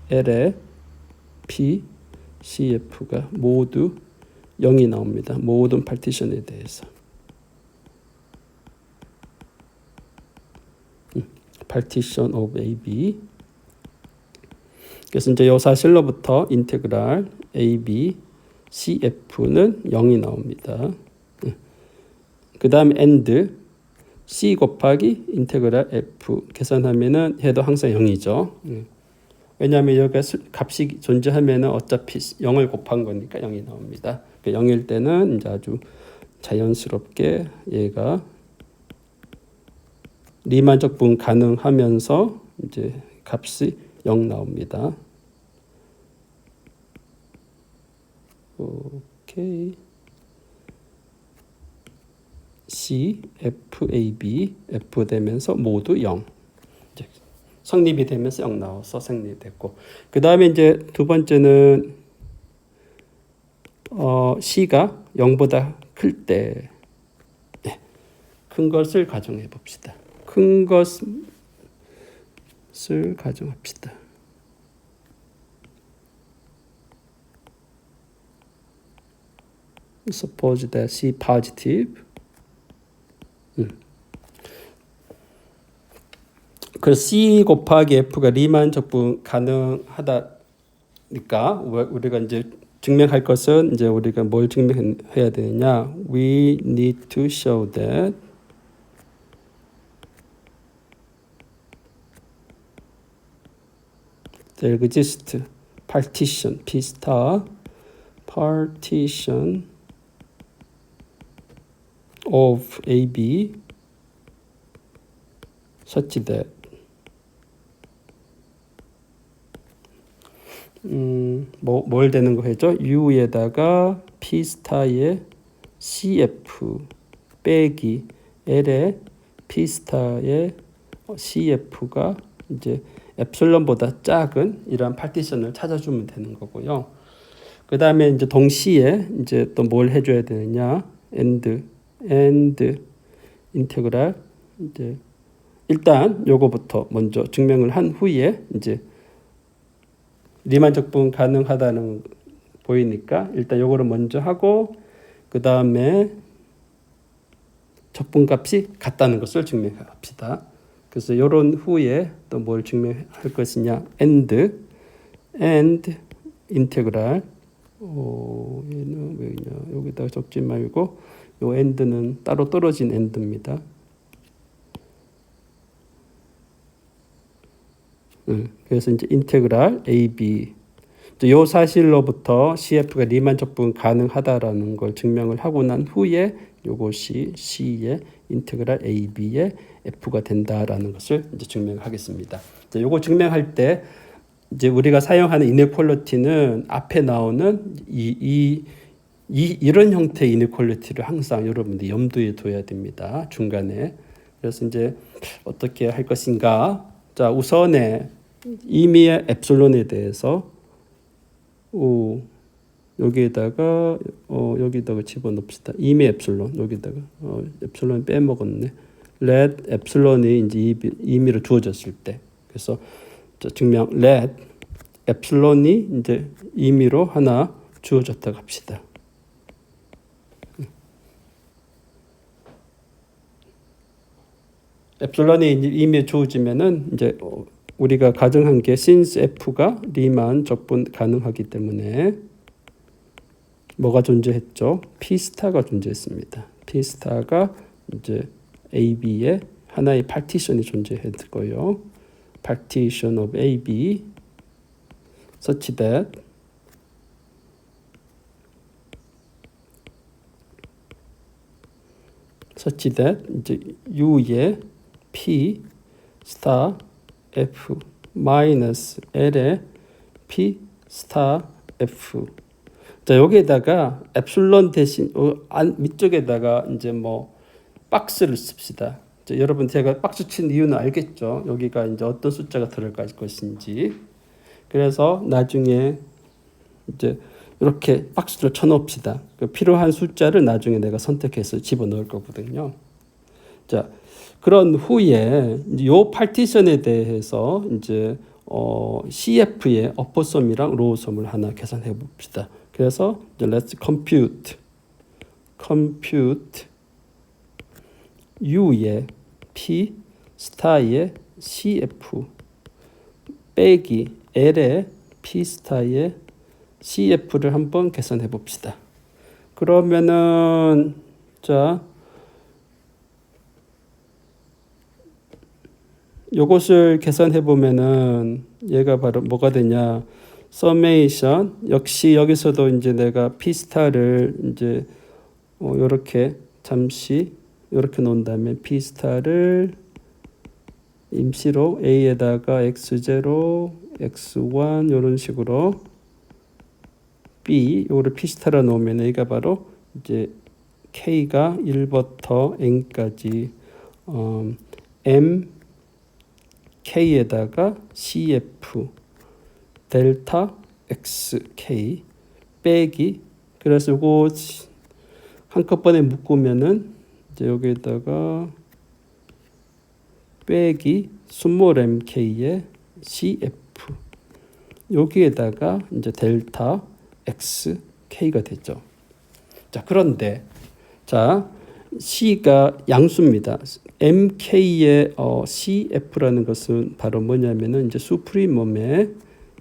L에 PCF가 모두 0이 나옵니다. 모든 파티션에 대해서. partition of AB. 그래서 이제 이 사실로부터 인테그랄 AB CF는 0이 나옵니다. 그 다음에 AND C 곱하기 인테그랄 F 계산하면은 해도 항상 0이죠. 왜냐하면 여기가 값이 존재하면은 어차피 0을 곱한 거니까 0이 나옵니다. 0일 때는 이제 아주 자연스럽게 얘가 리만 적분 가능하면서 이제 값이 0 나옵니다. 오케이. C, F, A, B, F 되면서 모두 0. 이제 성립이 되면서 0 나와서 성립됐고, 그 다음에 이제 두 번째는 C가 0보다 클 때, 큰 것을 가정해 봅시다. 큰 것을 가정합시다. Suppose that C positive. 그 C 곱하기 F가 리만 적분 가능하다니까 우리가 이제 증명할 것은 이제 우리가 뭘 증명해야 되느냐? We need to show that there exists partition P star partition of AB such that 뭘 되는 거죠? U에다가 P 스타의 CF 빼기 L의 P 스타의 CF가 이제 엡실론보다 작은 이러한 파티션을 찾아주면 되는 거고요. 그 다음에 이제 동시에 이제 또 뭘 해줘야 되느냐? and 인테그랄 이제 일단 요거부터 먼저 증명을 한 후에 이제 리만 적분 가능하다는 보이니까 일단 요거를 먼저 하고 그 다음에 적분값이 같다는 것을 증명합시다. 그래서 요런 후에 또 뭘 증명할 것이냐? and 인테그랄 얘는 왜 있냐? 여기다가 적지 말고 요 and는 따로 떨어진 and입니다. 그래서 이제 인테그랄 AB 이 사실로부터 CF가 리만 적분 가능하다라는 걸 증명을 하고 난 후에 요것이 C의 인테그랄 AB의 F가 된다라는 것을 이제 증명하겠습니다. 요거 증명할 때 이제 우리가 사용하는 이네퀄리티는 앞에 나오는 이런 형태의 이네퀄리티를 항상 여러분들이 염두에 둬야 됩니다. 중간에. 그래서 이제 어떻게 할 것인가? 자, 우선에 임의의 엡실론에 대해서 여기에다가 집어넣읍시다. 임의 엡실론 여기다가 엡실론 빼먹었네. let 엡실론이 이제 임의로 주어졌을 때 그래서 증명 let 엡실론이 이제 임의로 하나 주어졌다고 합시다. 엡실론이 이제 임의에 주어지면은 이제 우리가 가정한 게 since F가 리만 적분 가능하기 때문에 뭐가 존재했죠? P 스타가 존재했습니다. P 스타가 이제 AB의 하나의 파티션이 존재했고요. Partition of AB such that 이제 U의 P 스타 F 마이너스 L의 P 스타 F. 자, 여기에다가 엡실론 대신 밑쪽에다가 이제 뭐 박스를 씁시다. 자, 여러분 제가 박스 친 이유는 알겠죠? 여기가 이제 어떤 숫자가 들어갈 것인지. 그래서 나중에 이제 이렇게 박스를 쳐놓읍시다. 필요한 숫자를 나중에 내가 선택해서 집어넣을 거거든요. 자, 그런 후에 이제 요 파티션에 대해서 이제 CF의 어퍼섬이랑 로우섬을 하나 계산해 봅시다. 그래서 이제 let's compute U의 P 스타의 CF 빼기 L의 P 스타의 CF를 한번 계산해 봅시다. 그러면은 자 요것을 계산해 보면은 얘가 바로 뭐가 되냐? 서메이션 역시 여기서도 이제 내가 P 스타를 이제 요렇게 잠시 요렇게 놓은 다음에 P 스타를 임시로 A에다가 X0, X1 이런 식으로 B 요거를 P 스타로 놓으면 얘가 바로 이제 K가 1부터 N까지 M K에다가 CF 델타 XK 빼기 그래서 요거 한꺼번에 묶으면은 이제 여기에다가 빼기 스몰 MK의 CF 여기에다가 이제 델타 XK가 되죠. 자, 그런데 자 C가 양수입니다. MK의 CF라는 것은 바로 뭐냐면은 이제 수프리멈의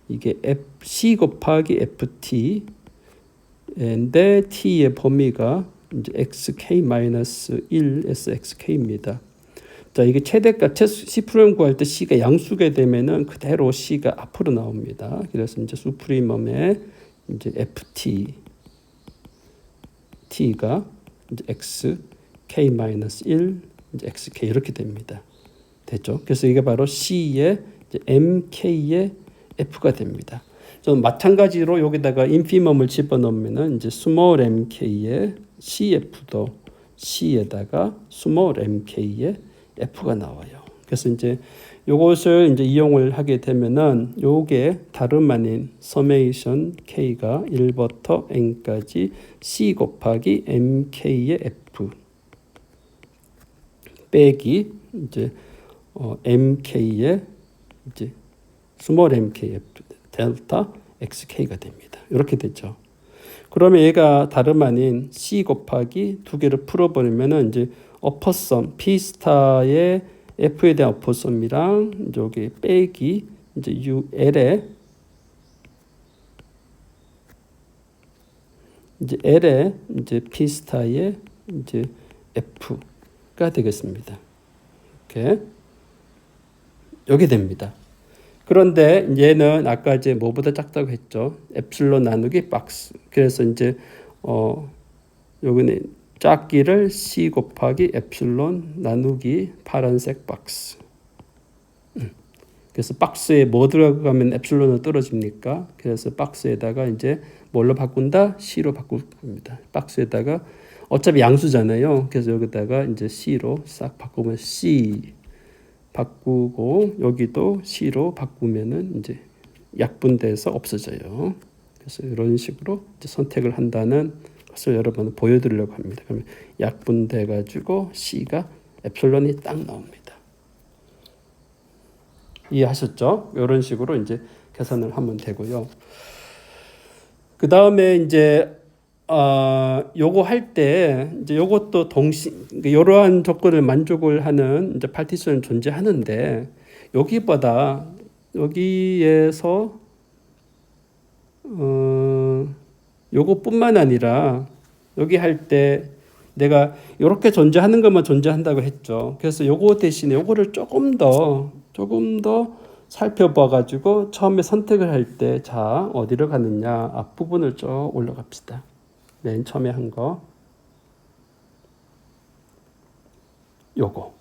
이게 C 곱하기 FT인데 T의 범위가 이제 XK-1 SXK입니다. 자, 이게 최대값 C프림 구할 때 C가 양수게 되면은 그대로 C가 앞으로 나옵니다. 그래서 이제 수프리멈의 이제 FT T가 이제 XK-1 이제 XK 이렇게 됩니다. 됐죠? 그래서 이게 바로 C의 이제 MK의 F가 됩니다. 좀 마찬가지로 여기다가 인피멈을 집어넣으면은 이제 스몰 MK의 CF도 C에다가 스몰 MK의 F가 나와요. 그래서 이제 요것을 이제 이용을 하게 되면은 요게 다름 아닌 서메이션 K가 1부터 N까지 C 곱하기 MK의 F 빼기 이제 MK의 이제 스몰 MKF 델타 XK가 됩니다. 이렇게 되죠. 그러면 얘가 다름 아닌 C 곱하기 두 개를 풀어버리면은 이제 어퍼섬 P 스타의 F에 대한 어퍼섬이랑 여기 빼기 이제 L의 이제 P 스타의 이제 F가 되겠습니다. 이렇게 여기 됩니다. 그런데 얘는 아까 이제 뭐보다 작다고 했죠. 엡실론 나누기 박스. 그래서 이제 여기는 작기를 C 곱하기 엡실론 나누기 파란색 박스. 그래서 박스에 뭐 들어가면 엡실론은 떨어집니까? 그래서 박스에다가 이제 뭘로 바꾼다? C로 바꿀 겁니다. 박스에다가 어차피 양수잖아요. 그래서 여기다가 이제 C로 싹 바꾸면 C 바꾸고 여기도 C로 바꾸면은 이제 약분돼서 없어져요. 그래서 이런 식으로 이제 선택을 한다는 것을 여러분 보여드리려고 합니다. 그러면 약분돼 가지고 C가 엡실론이 딱 나옵니다. 이해하셨죠? 이런 식으로 이제 계산을 하면 되고요. 그 다음에 이제 요거 할 때 이제 요것도 이러한 조건을 만족을 하는 이제 파티션이 존재하는데 여기에서 요것뿐만 아니라 여기 할 때 내가 이렇게 존재하는 것만 존재한다고 했죠. 그래서 요거 대신에 요거를 조금 더 살펴봐 가지고 처음에 선택을 할 때 자 어디로 가느냐 앞부분을 쭉 올라갑시다. 맨 처음에 한 거 요거.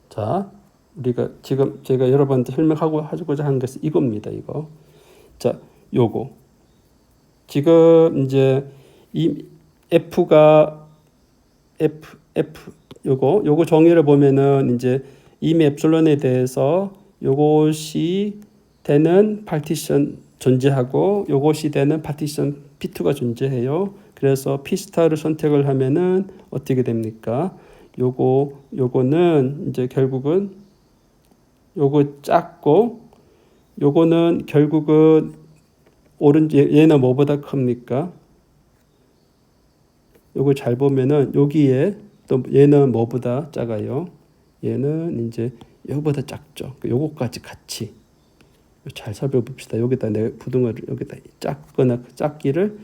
자 우리가 지금 제가 여러분한테 설명하고자 하는 것은 이겁니다. 이거. 자 요거. 지금 이제 이 F가 요거 정의를 보면은 이제 이미 엡실론에 대해서 요것이 되는 파티션 존재하고 요것이 되는 파티션 P2가 존재해요. 그래서 P 스타를 선택을 하면은 어떻게 됩니까? 요거는 이제 결국은 요거 작고 요거는 결국은 얘는 뭐보다 큽니까? 요거 잘 보면은 여기에 또 얘는 뭐보다 작아요? 얘는 이제 요거보다 작죠. 요거까지 같이 잘 살펴봅시다. 여기다 내 부등호를 여기다 작기를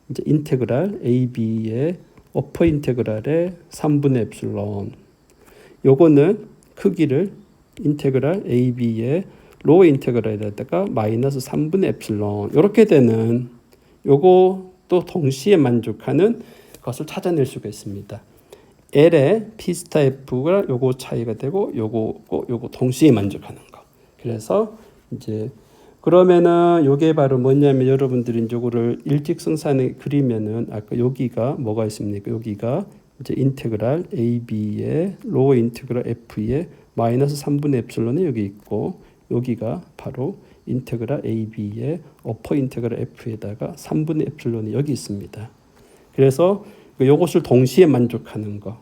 이제 인테그랄 AB의 어퍼 인테그랄의 3분의 엡실론. 요거는 크기를 인테그랄 AB의 로어 인테그랄에다가 마이너스 3분의 엡실론. 이렇게 되는 요거 또 동시에 만족하는 것을 찾아낼 수가 있습니다. L의 P 스타 F가 요거 차이가 되고 요거 동시에 만족하는 거. 그래서 이제 그러면은 요게 바로 뭐냐면 여러분들이 요거를 일직선상에 그리면은 아까 여기가 뭐가 있습니까? 여기가 이제 인테그랄 AB의 로어 인테그랄 F의 마이너스 3분의 엡실론이 여기 있고 여기가 바로 인테그랄 AB의 어퍼 인테그랄 F에다가 3분의 엡실론이 여기 있습니다. 그래서 요것을 동시에 만족하는 거.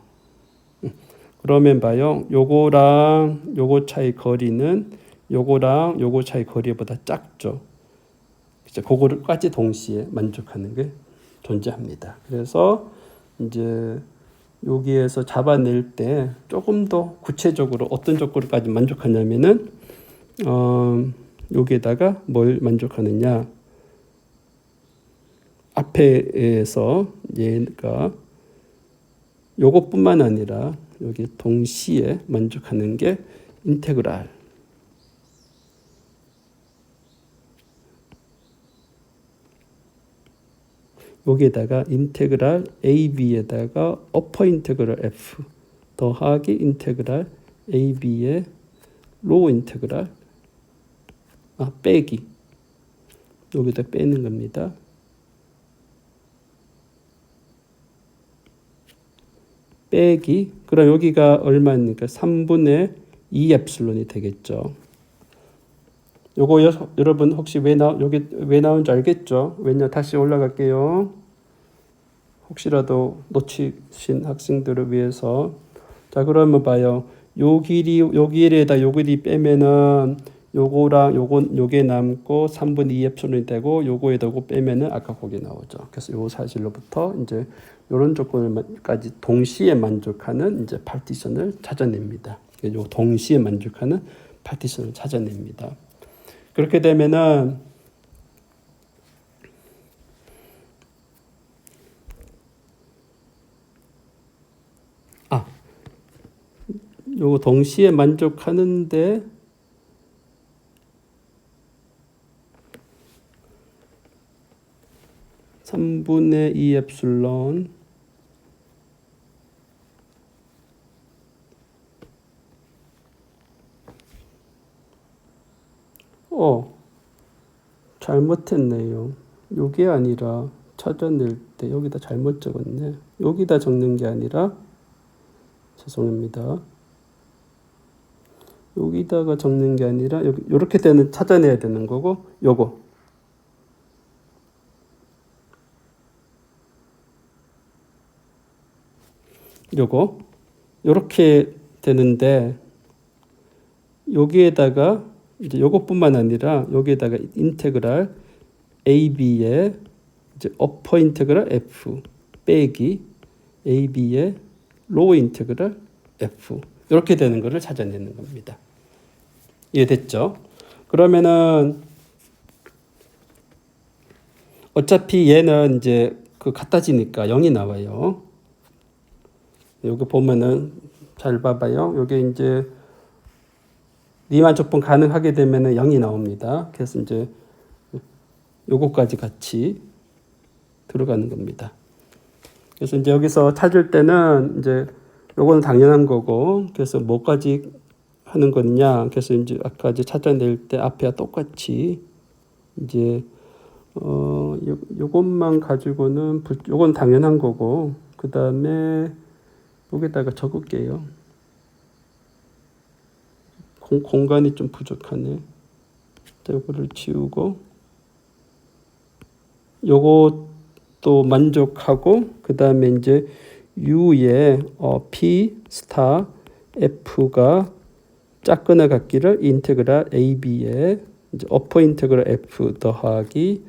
그러면 봐요. 요거랑 요거 차이 거리는 요거랑 요거 차이 거리보다 작죠. 그죠? 그거를까지 동시에 만족하는 게 존재합니다. 그래서 이제 여기에서 잡아낼 때 조금 더 구체적으로 어떤 조건까지 만족하냐면은 여기에다가 뭘 만족하느냐? 앞에서 얘가 요것뿐만 아니라 여기 동시에 만족하는 게 인테그랄 여기에다가 인테그랄 AB에다가 어퍼 인테그랄 F 더하기 인테그랄 AB의 로우 인테그랄 빼기 여기다 빼는 겁니다. 빼기 그럼 여기가 얼마입니까? 3분의 2 엡실론이 되겠죠. 요거 여러분 혹시 여기 왜 나온지 알겠죠? 왜냐 다시 올라갈게요. 혹시라도 놓치신 학생들을 위해서 자 그러면 봐요. 요 길이에다 요 길이 빼면은 요거랑 요게 남고 3분의 2 엡실론이 되고 요거에다 요거 빼면은 아까 거기 나오죠. 그래서 요 사실로부터 이제 요런 조건까지 동시에 만족하는 이제 파티션을 찾아냅니다. 요 동시에 만족하는 파티션을 찾아냅니다. 그렇게 되면은 요거 동시에 만족하는데 (3분의 2 엡실론) 잘못했네요. 요게 아니라 찾아낼 때 여기다 잘못 적었네. 여기다 적는 게 아니라 죄송합니다. 여기다가 적는 게 아니라 여기 이렇게 되는 찾아내야 되는 거고 요거 요렇게 되는데 여기에다가 이제 요것뿐만 아니라 여기에다가 인테그랄 AB의 이제 어퍼 인테그랄 F 빼기 AB의 로우 인테그랄 F 이렇게 되는 거를 찾아내는 겁니다. 이해됐죠? 그러면은 어차피 얘는 이제 같아지니까 0이 나와요. 여기 보면은 잘 봐봐요. 여기 이제 리만 조건 가능하게 되면은 0이 나옵니다. 그래서 이제 요거까지 같이 들어가는 겁니다. 그래서 이제 여기서 찾을 때는 이제 요거는 당연한 거고 그래서 뭐까지 하는 거냐? 그래서 이제 아까 이제 찾아낼 때 앞에와 똑같이 이제 요것만 가지고는 요건 당연한 거고 그 다음에 여기다가 적을게요. 공간이 좀 부족하네. 요거를 지우고 요것도 만족하고 그 다음에 이제 U의 P 스타 F가 작거나 같기를 인테그랄 AB에 이제 어퍼 인테그랄 F 더하기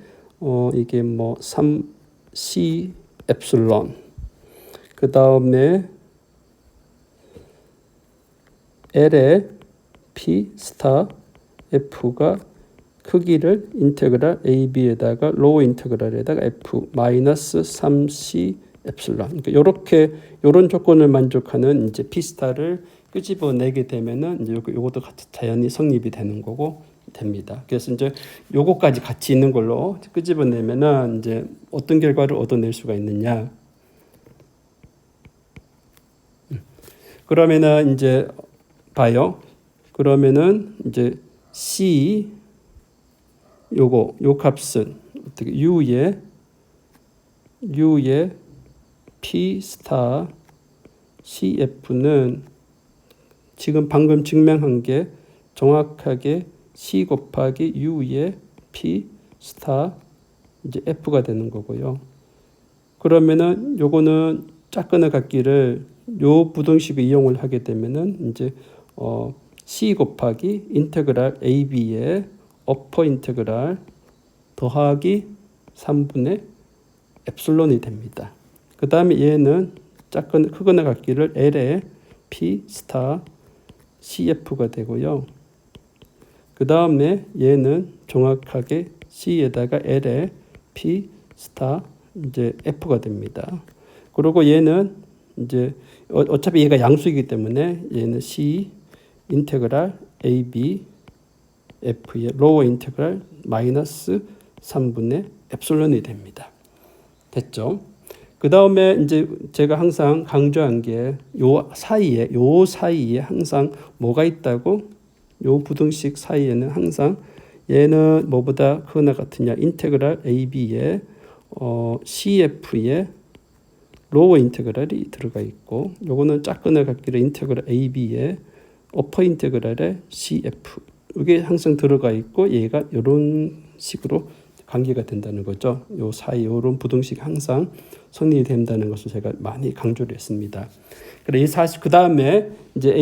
이게 뭐 3C 엡실론 그 다음에 L의 P 스타 F가 크기를 인테그랄 AB에다가 로우 인테그랄에다가 F 마이너스 3C 엡실론 그러니까 요렇게 요런 조건을 만족하는 이제 P 스타를 끄집어내게 되면은 이제 요것도 같이 자연히 성립이 되는 거고 됩니다. 그래서 이제 요거까지 같이 있는 걸로 끄집어내면은 이제 어떤 결과를 얻어낼 수가 있느냐. 그러면은 이제 봐요. 그러면은 이제 C 요 값은 어떻게 U의 P 스타 CF는 지금 방금 증명한 게 정확하게 C 곱하기 U의 P 스타 이제 F가 되는 거고요. 그러면은 요거는 작거나 같기를 요 부등식을 이용을 하게 되면은 이제 C 곱하기 인테그랄 AB의 어퍼 인테그랄 더하기 3분의 엡실론이 됩니다. 그 다음에 얘는 작거나 크거나 같기를 L의 P 스타 CF가 되고요. 그 다음에 얘는 정확하게 C에다가 L의 P 스타 이제 F가 됩니다. 그리고 얘는 이제 어차피 얘가 양수이기 때문에 얘는 C 인테그랄 AB F의 로어 인테그랄 마이너스 3분의 엡실론이 됩니다. 됐죠? 그 다음에 이제 제가 항상 강조한 게 요 사이에 항상 뭐가 있다고? 요 부등식 사이에는 항상 얘는 뭐보다 크거나 같으냐? 인테그랄 AB의 CF의 로어 인테그랄이 들어가 있고 요거는 작거나 같기를 인테그랄 AB의 어퍼 인테그랄의 CF 이게 항상 들어가 있고 얘가 이런 식으로 관계가 된다는 거죠. 요 사이 이런 부등식 항상 성립이 된다는 것을 제가 많이 강조를 했습니다. 그래 이 사실 그 다음에 이제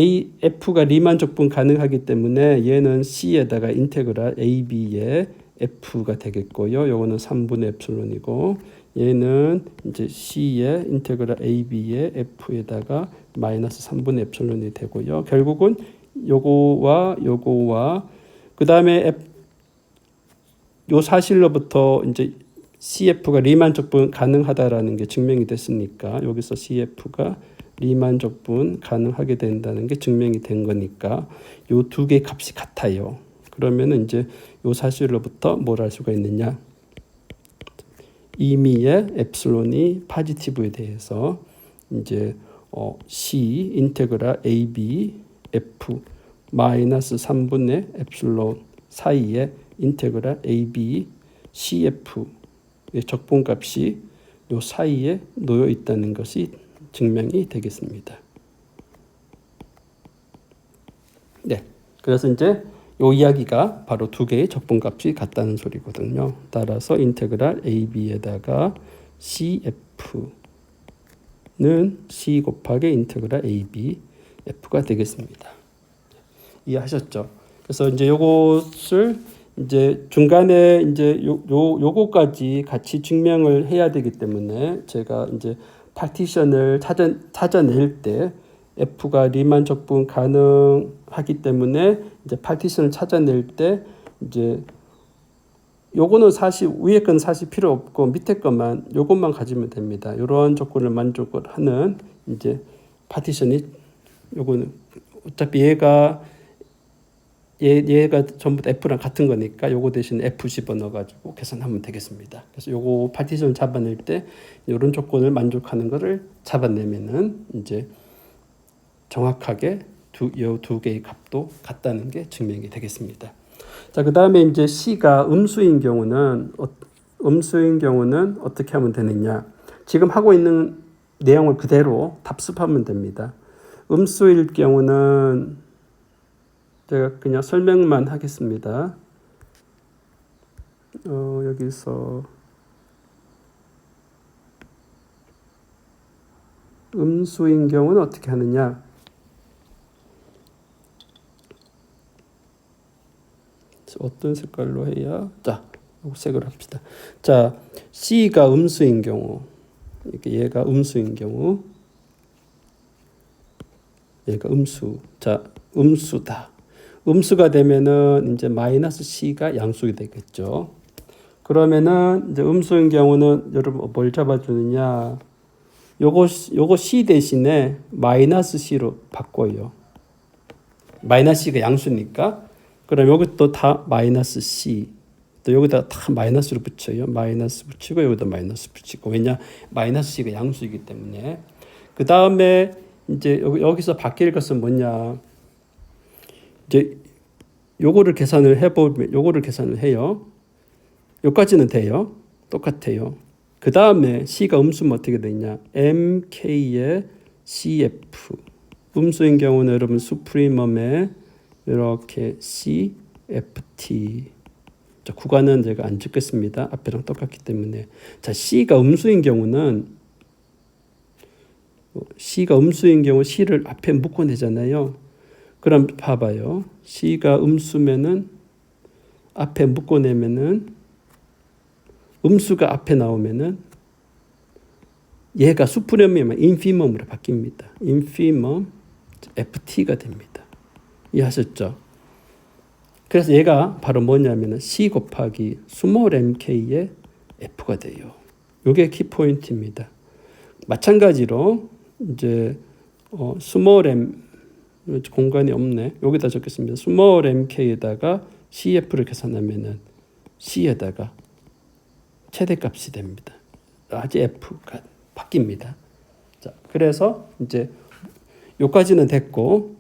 F가 리만 적분 가능하기 때문에 얘는 C에다가 인테그랄 AB의 F가 되겠고요. 요거는 3분의 엡실론이고 얘는 이제 C의 인테그랄 AB의 F에다가 마이너스 3분의 엡실론이 되고요. 결국은 요거와 그 다음에 요 사실로부터 이제 CF가 리만 적분 가능하다라는 게 증명이 됐으니까 여기서 CF가 리만 적분 가능하게 된다는 게 증명이 된 거니까 요 두 개의 값이 같아요. 그러면은 이제 요 사실로부터 뭘 알 수가 있느냐? 임의의 엡실론이 파지티브에 대해서 이제 C 인테그랄 AB F 마이너스 3분의 엡실론 사이에 인테그랄 AB CF의 적분값이 요 사이에 놓여 있다는 것이 증명이 되겠습니다. 네, 그래서 이제 요 이야기가 바로 두 개의 적분값이 같다는 소리거든요. 따라서 인테그랄 AB에다가 CF는 C 곱하기 인테그랄 AB F가 되겠습니다. 이해하셨죠? 그래서 이제 요것을 이제 중간에 이제 요거까지 같이 증명을 해야 되기 때문에 제가 이제 파티션을 찾아낼 때 F가 리만 적분 가능하기 때문에 이제 파티션을 찾아낼 때 이제 요거는 사실 위에 건 사실 필요 없고 밑에 것만 요것만 가지면 됩니다. 이런 조건을 만족을 하는 이제 파티션이 요거는 어차피 얘가 전부 다 F랑 같은 거니까 요거 대신 F 집어넣어가지고 계산하면 되겠습니다. 그래서 요거 파티션을 잡아낼 때 이런 조건을 만족하는 거를 잡아내면은 이제 정확하게 요 두 개의 값도 같다는 게 증명이 되겠습니다. 자, 그 다음에 이제 C가 음수인 경우는 어떻게 하면 되느냐? 지금 하고 있는 내용을 그대로 답습하면 됩니다. 음수일 경우는 제가 그냥 설명만 하겠습니다. 여기서 음수인 경우는 어떻게 하느냐? 어떤 색깔로 해야? 자, 색으로 합시다. 자, C가 음수인 경우, 얘가 음수인 경우, 얘가 음수. 자, 음수다. 음수가 되면은 이제 마이너스 C가 양수가 되겠죠. 그러면은 이제 음수인 경우는 여러분 뭘 잡아주느냐? 요거 C 대신에 마이너스 C로 바꿔요. 마이너스 C가 양수니까. 그럼 여기도 다 마이너스 C. 또 여기다 다 마이너스로 붙여요. 마이너스 붙이고 여기다 마이너스 붙이고. 왜냐? 마이너스 C가 양수이기 때문에. 그 다음에 이제 여기서 바뀔 것은 뭐냐? 이제 요거를 계산을 해보면 요거를 계산을 해요. 요까지는 돼요. 똑같아요. 그 다음에 C가 음수면 어떻게 되냐? MK의 CF. 음수인 경우는 여러분 수프리멈에 이렇게 CFT. 자, 구간은 제가 안 적겠습니다. 앞에랑 똑같기 때문에. 자, C가 음수인 경우는 C를 앞에 묶어내잖아요. 그럼 봐봐요. C가 음수면은 앞에 묶어내면은 음수가 앞에 나오면은 얘가 수프리멈이 인피멈으로 바뀝니다. 인피멈 FT가 됩니다. 이해하셨죠? 그래서 얘가 바로 뭐냐면은 C 곱하기 스몰 mk의 F가 돼요. 이게 키포인트입니다. 마찬가지로 이제 스몰 m 공간이 없네. 여기다 적겠습니다. 스몰 mk에다가 CF를 계산하면은 C에다가 최대값이 됩니다. 라지 F가 바뀝니다. 자, 그래서 이제 요까지는 됐고,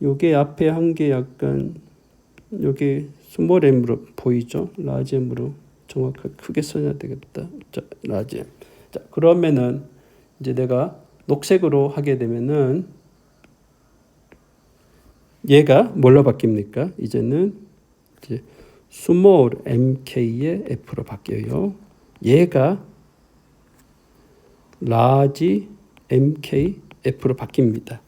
요게 앞에 한 게 약간 요게 스몰 m으로 보이죠? 라지 m으로 정확하게 크게 써야 되겠다. 자, 라지 m. 자, 그러면은 이제 내가 녹색으로 하게 되면은 얘가 뭘로 바뀝니까? 이제는 이제 스몰 mk의 f로 바뀌어요. 얘가 라지 mk f로 바뀝니다.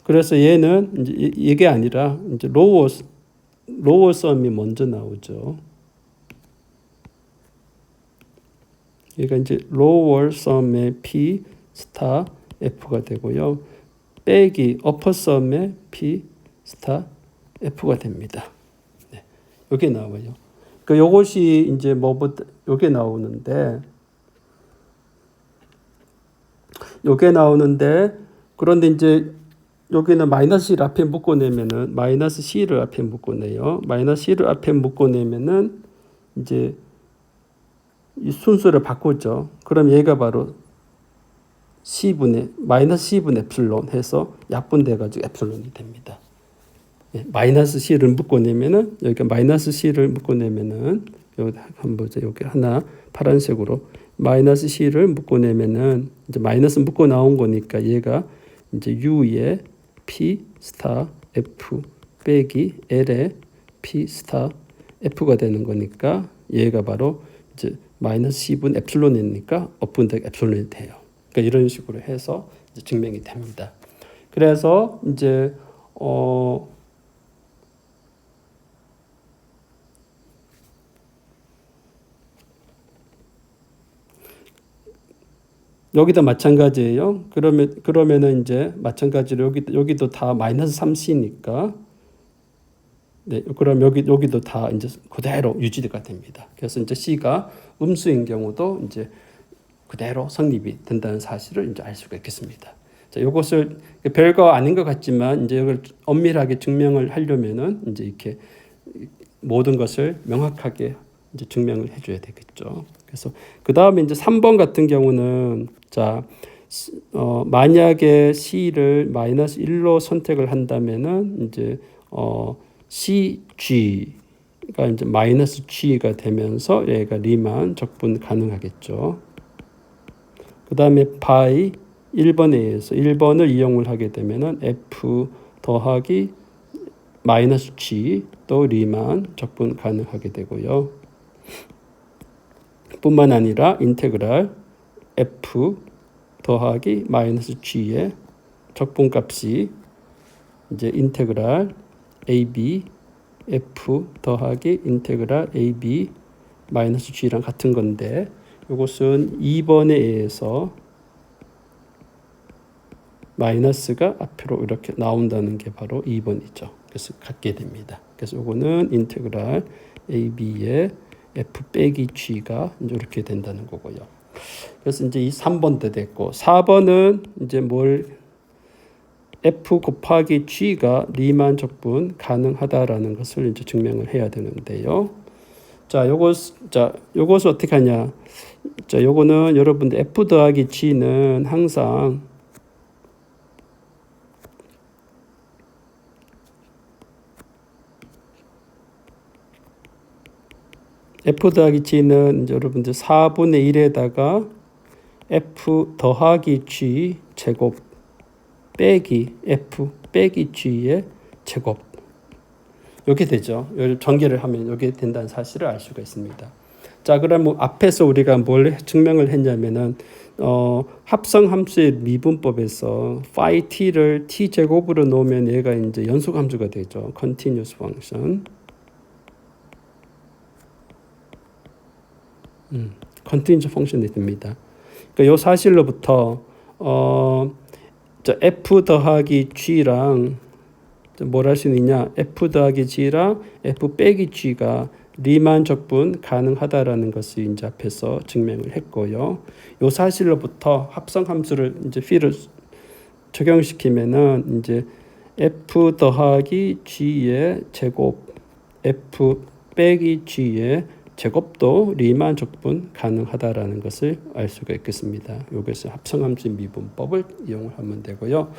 그래서 얘는 이제 이게 아니라 이제 로워 썸이 먼저 나오죠. 얘가 이제 로워 썸의 p 스타 f가 되고요. 빼기 어퍼 썸의 p 스타 f가 됩니다. 네, 이게 나와요. 그 요것이 이제 뭐부터 요게 나오는데 그런데 이제 여기는 마이너스 C를 앞에 묶어내면은 마이너스 C를 앞에 묶어내요. 마이너스 C를 앞에 묶어내면은 이제 이 순서를 바꾸죠. 그럼 얘가 바로 C분의 마이너스 C분의 엡실론 해서 약분돼 가지고 엡실론이 됩니다. 예, 마이너스 C를 묶어내면은 여기가 마이너스 C를 묶어내면은 여기 한번 보자. 여기 하나 파란색으로 마이너스 C를 묶어내면은 이제 마이너스 묶어 나온 거니까 얘가 이제 U의 P 스타 F 빼기 L의 P 스타 F가 되는 거니까 얘가 바로 이제 마이너스 C분 엡실론이니까 업분된 엡실론이 돼요. 그러니까 이런 식으로 해서 이제 증명이 됩니다. 그래서 이제 여기도 마찬가지예요. 그러면은 이제 마찬가지로 여기도 다 마이너스 3c니까 네, 그럼 여기도 다 이제 그대로 유지가 됩니다. 그래서 이제 C가 음수인 경우도 이제 그대로 성립이 된다는 사실을 이제 알 수가 있겠습니다. 자, 이것을 별거 아닌 것 같지만 이제 이걸 엄밀하게 증명을 하려면은 이제 이렇게 모든 것을 명확하게 이제 증명을 해줘야 되겠죠. 그래서 그 다음에 이제 3번 같은 경우는 자, 만약에 C를 마이너스 1로 선택을 한다면은 이제 CG가 이제 마이너스 G가 되면서 얘가 리만 적분 가능하겠죠. 그 다음에 바이 1번에 의해서 1번을 이용을 하게 되면은 F 더하기 마이너스 G 또 리만 적분 가능하게 되고요. 뿐만 아니라 인테그랄 f 더하기 마이너스 g의 적분값이 이제 인테그랄 ab f 더하기 인테그랄 ab 마이너스 g랑 같은 건데 이것은 2번에 의해서 마이너스가 앞으로 이렇게 나온다는 게 바로 2번이죠. 그래서 갖게 됩니다. 그래서 이거는 인테그랄 ab의 f 빼기 g가 이제 이렇게 된다는 거고요. 그래서 이제 이 3번도 됐고 4번은 이제 f 곱하기 g가 리만 적분 가능하다라는 것을 이제 증명을 해야 되는데요. 요것을 어떻게 하냐? 요거는 여러분들 f 더하기 g는 항상 f 더하기 g는 이제 여러분들 4분의 1에다가 f 더하기 g 제곱 빼기 f 빼기 g의 제곱 이렇게 되죠. 전개를 하면 이렇게 된다는 사실을 알 수가 있습니다. 자, 그럼 앞에서 우리가 뭘 증명을 했냐면은 합성 함수의 미분법에서 phi t를 t 제곱으로 놓으면 얘가 이제 연속 함수가 되죠. continuous function. 컨티뉴스 펑션이 됩니다. 그러니까 이 사실로부터 f 더하기 g랑 뭘 할 수 있느냐? f 더하기 g랑 f 빼기 g가 리만 적분 가능하다라는 것을 이제 앞에서 증명을 했고요. 이 사실로부터 합성 함수를 이제 p를 적용시키면은 이제 f 더하기 g의 제곱 f 빼기 g의 제곱도 리만 적분 가능하다라는 것을 알 수가 있겠습니다. 여기서 합성함수 미분법을 이용을 하면 되고요.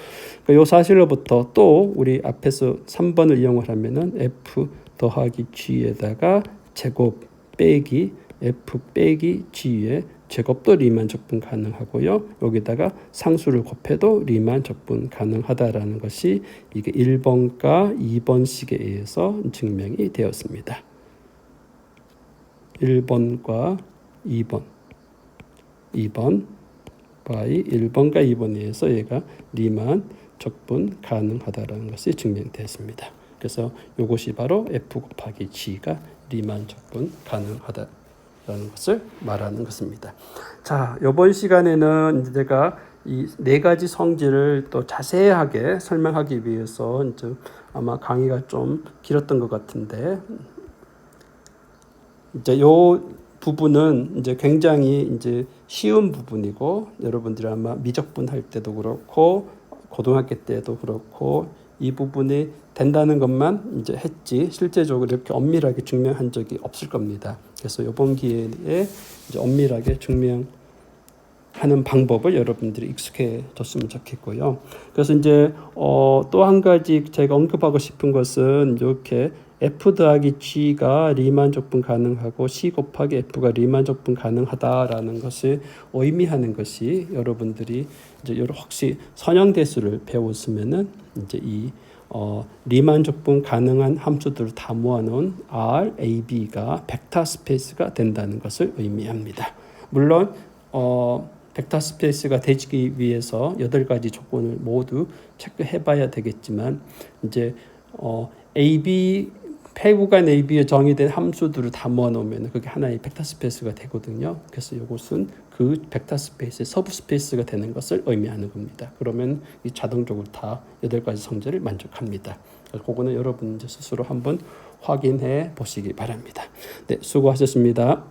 이 사실로부터 또 우리 앞에서 3번을 이용을 하면은 f 더하기 g에다가 제곱 빼기 f 빼기 g의 제곱도 리만 적분 가능하고요. 여기다가 상수를 곱해도 리만 적분 가능하다라는 것이 이게 1번과 2번식에 의해서 증명이 되었습니다. 1번과 2번 by 1번과 2번에 의해서 얘가 리만 적분 가능하다라는 것이 증명되었습니다. 그래서 이것이 바로 f 곱하기 g가 리만 적분 가능하다라는 것을 말하는 것입니다. 자, 이번 시간에는 이제 제가 이 네 가지 성질을 또 자세하게 설명하기 위해서 이제 아마 강의가 좀 길었던 것 같은데 이제 요 부분은 이제 굉장히 이제 쉬운 부분이고 여러분들이 아마 미적분 할 때도 그렇고 고등학교 때도 그렇고 이 부분이 된다는 것만 이제 했지 실제적으로 이렇게 엄밀하게 증명한 적이 없을 겁니다. 그래서 이번 기회에 이제 엄밀하게 증명하는 방법을 여러분들이 익숙해졌으면 좋겠고요. 그래서 이제 또 한 가지 제가 언급하고 싶은 것은 이렇게 f 더하기 g가 리만 적분 가능하고 c 곱하기 f가 리만 적분 가능하다라는 것을 의미하는 것이 여러분들이 이제 혹시 선형대수를 배웠으면은 이제 이 리만 적분 가능한 함수들을 다 모아놓은 R, A, B가 벡터 스페이스가 된다는 것을 의미합니다. 물론 벡터 스페이스가 되기 위해서 8가지 조건을 모두 체크해봐야 되겠지만 이제 AB 패구간 AB에 정의된 함수들을 다 모아놓으면 그게 하나의 벡터 스페이스가 되거든요. 그래서 이것은 그 벡터 스페이스의 서브 스페이스가 되는 것을 의미하는 겁니다. 그러면 이 자동적으로 다 8가지 성질을 만족합니다. 그거는 여러분 스스로 한번 확인해 보시기 바랍니다. 네, 수고하셨습니다.